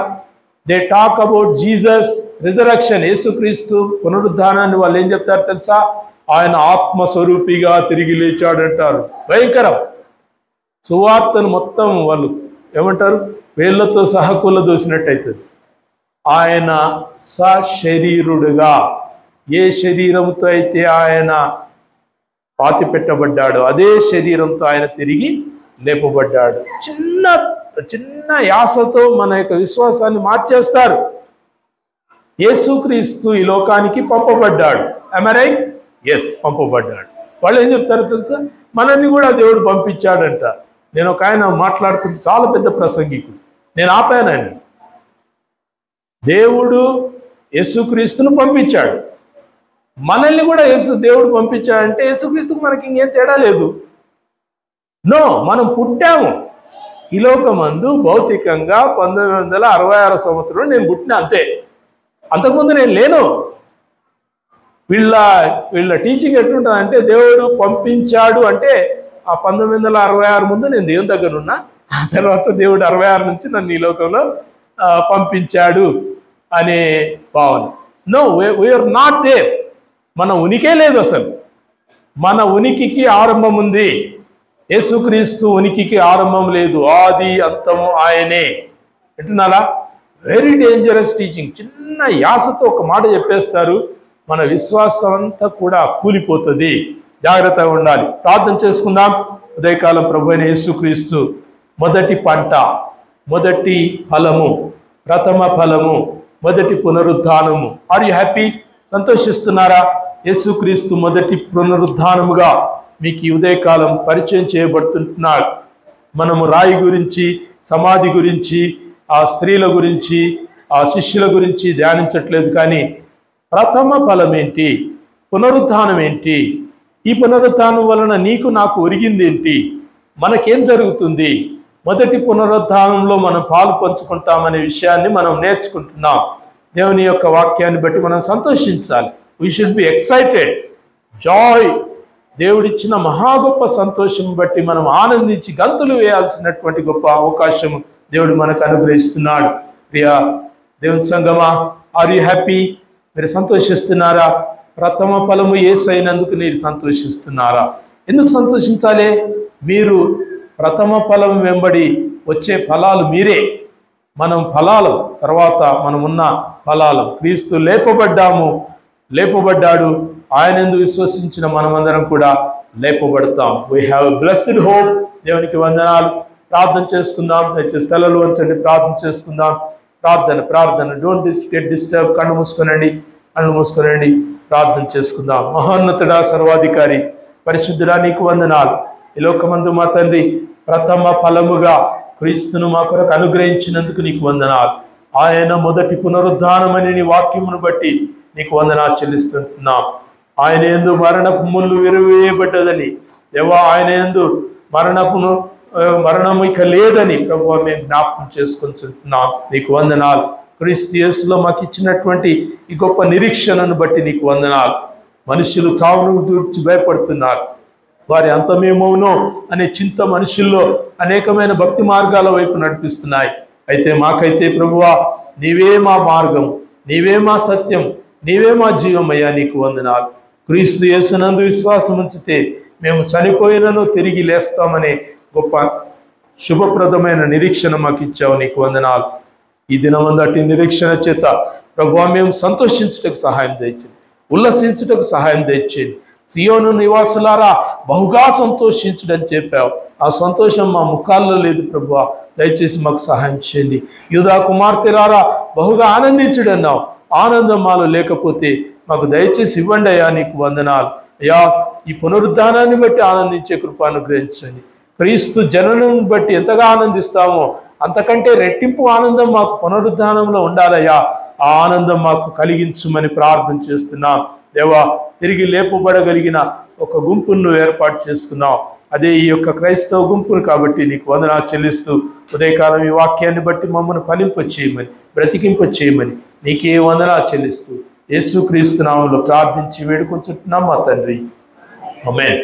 They talk about Jesus resurrection, యేసుక్రీస్తు పునరుద్ధానాన్ని వాళ్ళు ఏం చెప్తారు తెలుసా? ఆయన ఆత్మస్వరూపిగా తిరిగి లేచాడంటారు. భయంకరం. సువార్తను మొత్తం వాళ్ళు ఏమంటారు, వేళ్లతో సహకూల దోసినట్టయితుంది. ఆయన సశరీరుడుగా, ఏ శరీరంతో అయితే ఆయన పాతి పెట్టబడ్డాడు అదే శరీరంతో ఆయన తిరిగి లేపబడ్డాడు. చిన్న చిన్న యాసతో మన యొక్క విశ్వాసాన్ని మార్చేస్తారు. యేసుక్రీస్తు ఈ లోకానికి పంపబడ్డాడు. am I right? yes, పంపబడ్డాడు. వాళ్ళు ఏం చెప్తారో తెలుసా? మనల్ని కూడా దేవుడు పంపించాడంట. నేను ఒక ఆయన మాట్లాడుతుంటే చాలా పెద్ద ప్రసంగికుడు, నేను ఆపాను ఆయన. దేవుడు యేసుక్రీస్తును పంపించాడు, మనల్ని కూడా దేవుడు పంపించాడంటే యేసుక్రీస్తుకు మనకి ఇంకేం తేడా లేదు. నో, మనం పుట్టాము ఈ లోకమందు భౌతికంగా 1966 సంవత్సరంలో నేను పుట్టిన, అంతే. అంతకుముందు నేను లేను. వీళ్ళ టీచింగ్ ఎట్లుంటుంది అంటే, దేవుడు పంపించాడు అంటే ఆ 1966 ముందు నేను దేవుని దగ్గర ఉన్నా, ఆ తర్వాత దేవుడు 66 నుంచి నన్ను ఈ లోకంలో పంపించాడు అనే భావన. No, we're not there. మన ఉనికే లేదు అసలు. మన ఉనికికి ఆరంభం ఉంది, యేసుక్రీస్తు ఉనికికి ఆరంభం లేదు. ఆది అంతము ఆయనే. వింటున్నారా? Very dangerous teaching. చిన్న యాసతో ఒక మాట చెప్పేస్తారు, మన విశ్వాసం అంతా కూడా కూలిపోతుంది. జాగ్రత్తగా ఉండాలి. ప్రార్థన చేసుకుందాం. ఉదయకాలం ప్రభు అయిన యేసుక్రీస్తు మొదటి పంట, మొదటి ఫలము, ప్రథమ ఫలము, మొదటి పునరుద్ధానము. Are you happy? సంతోషిస్తున్నారా? యేసుక్రీస్తు మొదటి పునరుద్ధానముగా మీకు ఈ ఉదయకాలం పరిచయం చేయబడుతున్నాడు. మనము రాయి గురించి, సమాధి గురించి, ఆ స్త్రీల గురించి, ఆ శిష్యుల గురించి ధ్యానించట్లేదు. కానీ ప్రథమ ఫలం ఏంటి, పునరుద్ధానం ఏంటి, ఈ పునరుద్ధానం వలన నీకు నాకు ఒరిగింది ఏంటి, మనకేం జరుగుతుంది, మొదటి పునరుద్ధానంలో మనం పాలు పంచుకుంటామనే విషయాన్ని మనం నేర్చుకుంటున్నాం. దేవుని యొక్క వాక్యాన్ని బట్టి మనం సంతోషించాలి. We should be excited. Joy. దేవుడిచ్చిన మహా గొప్ప సంతోషం బట్టి మనం ఆనందించి గంతులు వేయాల్సినటువంటి గొప్ప అవకాశం దేవుడు మనకు అనుగ్రహిస్తున్నాడు. ప్రియా దేవుని సంగమా, ఆర్ యు హ్యాపీ? మీరు సంతోషిస్తున్నారా? ప్రథమ ఫలము యేసైనందుకు మీరు సంతోషిస్తున్నారా? ఎందుకు సంతోషించాలి? మీరు ప్రథమ ఫలం వెంబడి వచ్చే ఫలాలు మీరే. మనం ఫలాలు తర్వాత మనం ఉన్న ఫలాలు. క్రీస్తు లేపబడ్డాడు. ఆయన యందు విశ్వసించిన మనమందరం కూడా లేపబడతాం. We have a blessed hope. దేవునికి వందనాలు. ప్రార్థన చేసుకుందాం. దయచేసి తలలు వంచండి, ప్రార్థన చేసుకుందాం. ప్రార్థన. Don't get disturb. కళ్ళు మూసుకొనండి. ప్రార్థన చేసుకుందాం. మహోన్నతుడా, సర్వాధికారి, పరిశుద్ధుడా, నీకు వందనాలు. ఈ లోకమందు మా తండ్రి ప్రథమ ఫలముగా క్రీస్తును మా కొరకు అనుగ్రహించినందుకు నీకు వందనాలు. ఆయన మొదటి పునరుద్ధానమని నీ వాక్యమును బట్టి నీకు వందనాలు చెల్లిస్తున్నాం. ఆయన యందు మరణపు ముళ్ళు విరవేయబడ్డదని, దేవా, ఆయన యందు మరణము ఇక లేదని ప్రభువా మేము జ్ఞాపకం చేసుకుంటున్నాం. నీకు వందనాలు. క్రీస్తు యేసులో మాకు ఇచ్చినటువంటి ఈ గొప్ప నిరీక్షణను బట్టి నీకు వందనాలు. మనుషులు చావును గురించి భయపడుతున్నారు. వారి అంతమేమోనో అనే చింత మనుషుల్లో అనేకమైన భక్తి మార్గాల వైపు నడిపిస్తున్నాయి. అయితే మాకైతే ప్రభువా, నీవే మా మార్గం, నీవే మా సత్యం, నీవే మా జీవమయ్యా. నీకు వందనాలు. క్రీస్తు యేసునందు విశ్వాసం ఉంచితే మేము చనిపోయినను తిరిగి లేస్తామనే గొప్ప శుభప్రదమైన నిరీక్షణ మాకు ఇచ్చావు. నీకు వందనాలు. ఈ దినమందటి నిరీక్షణ చేత ప్రభువా మేము సంతోషించుటకు సహాయం దయచేయండి, ఉల్లసించుటకు సహాయం దయచేయండి. సియోను నివాసులారా బహుగా సంతోషించుడని చెప్పావు. ఆ సంతోషం మా ముఖాల్లో లేదు ప్రభువా, దయచేసి మాకు సహాయం చేయండి. యూదా కుమార్తెలారా బహుగా ఆనందించుడన్నావు. ఆనందం మాలో లేకపోతే మాకు దయచేసి ఇవ్వండి అయ్యా. నీకు వందనాలు అయ్యా. ఈ పునరుద్ధానాన్ని బట్టి ఆనందించే కృప అనుగ్రహించండి. క్రీస్తు జననం బట్టి ఎంతగా ఆనందిస్తామో అంతకంటే రెట్టింపు ఆనందం మాకు పునరుద్ధానంలో ఉండాలయ్యా. ఆ ఆనందం మాకు కలిగించుమని ప్రార్థన చేస్తున్నాం. దేవా, తిరిగి లేపబడగలిగిన ఒక గుంపును ఏర్పాటు చేసుకున్నాం. అదే ఈ యొక్క క్రైస్తవ గుంపును. కాబట్టి నీకు వందనాలు చెల్లిస్తూ ఉదయకాలం ఈ వాక్యాన్ని బట్టి మమ్మల్ని ఫలింప చేయమని, బ్రతికింప చేయమని నీకే వందనాలు చెల్లిస్తూ యేసుక్రీస్తు నామములో ప్రార్థించి వేడుకొంచుతున్నాం మా తండ్రి. ఆమేన్.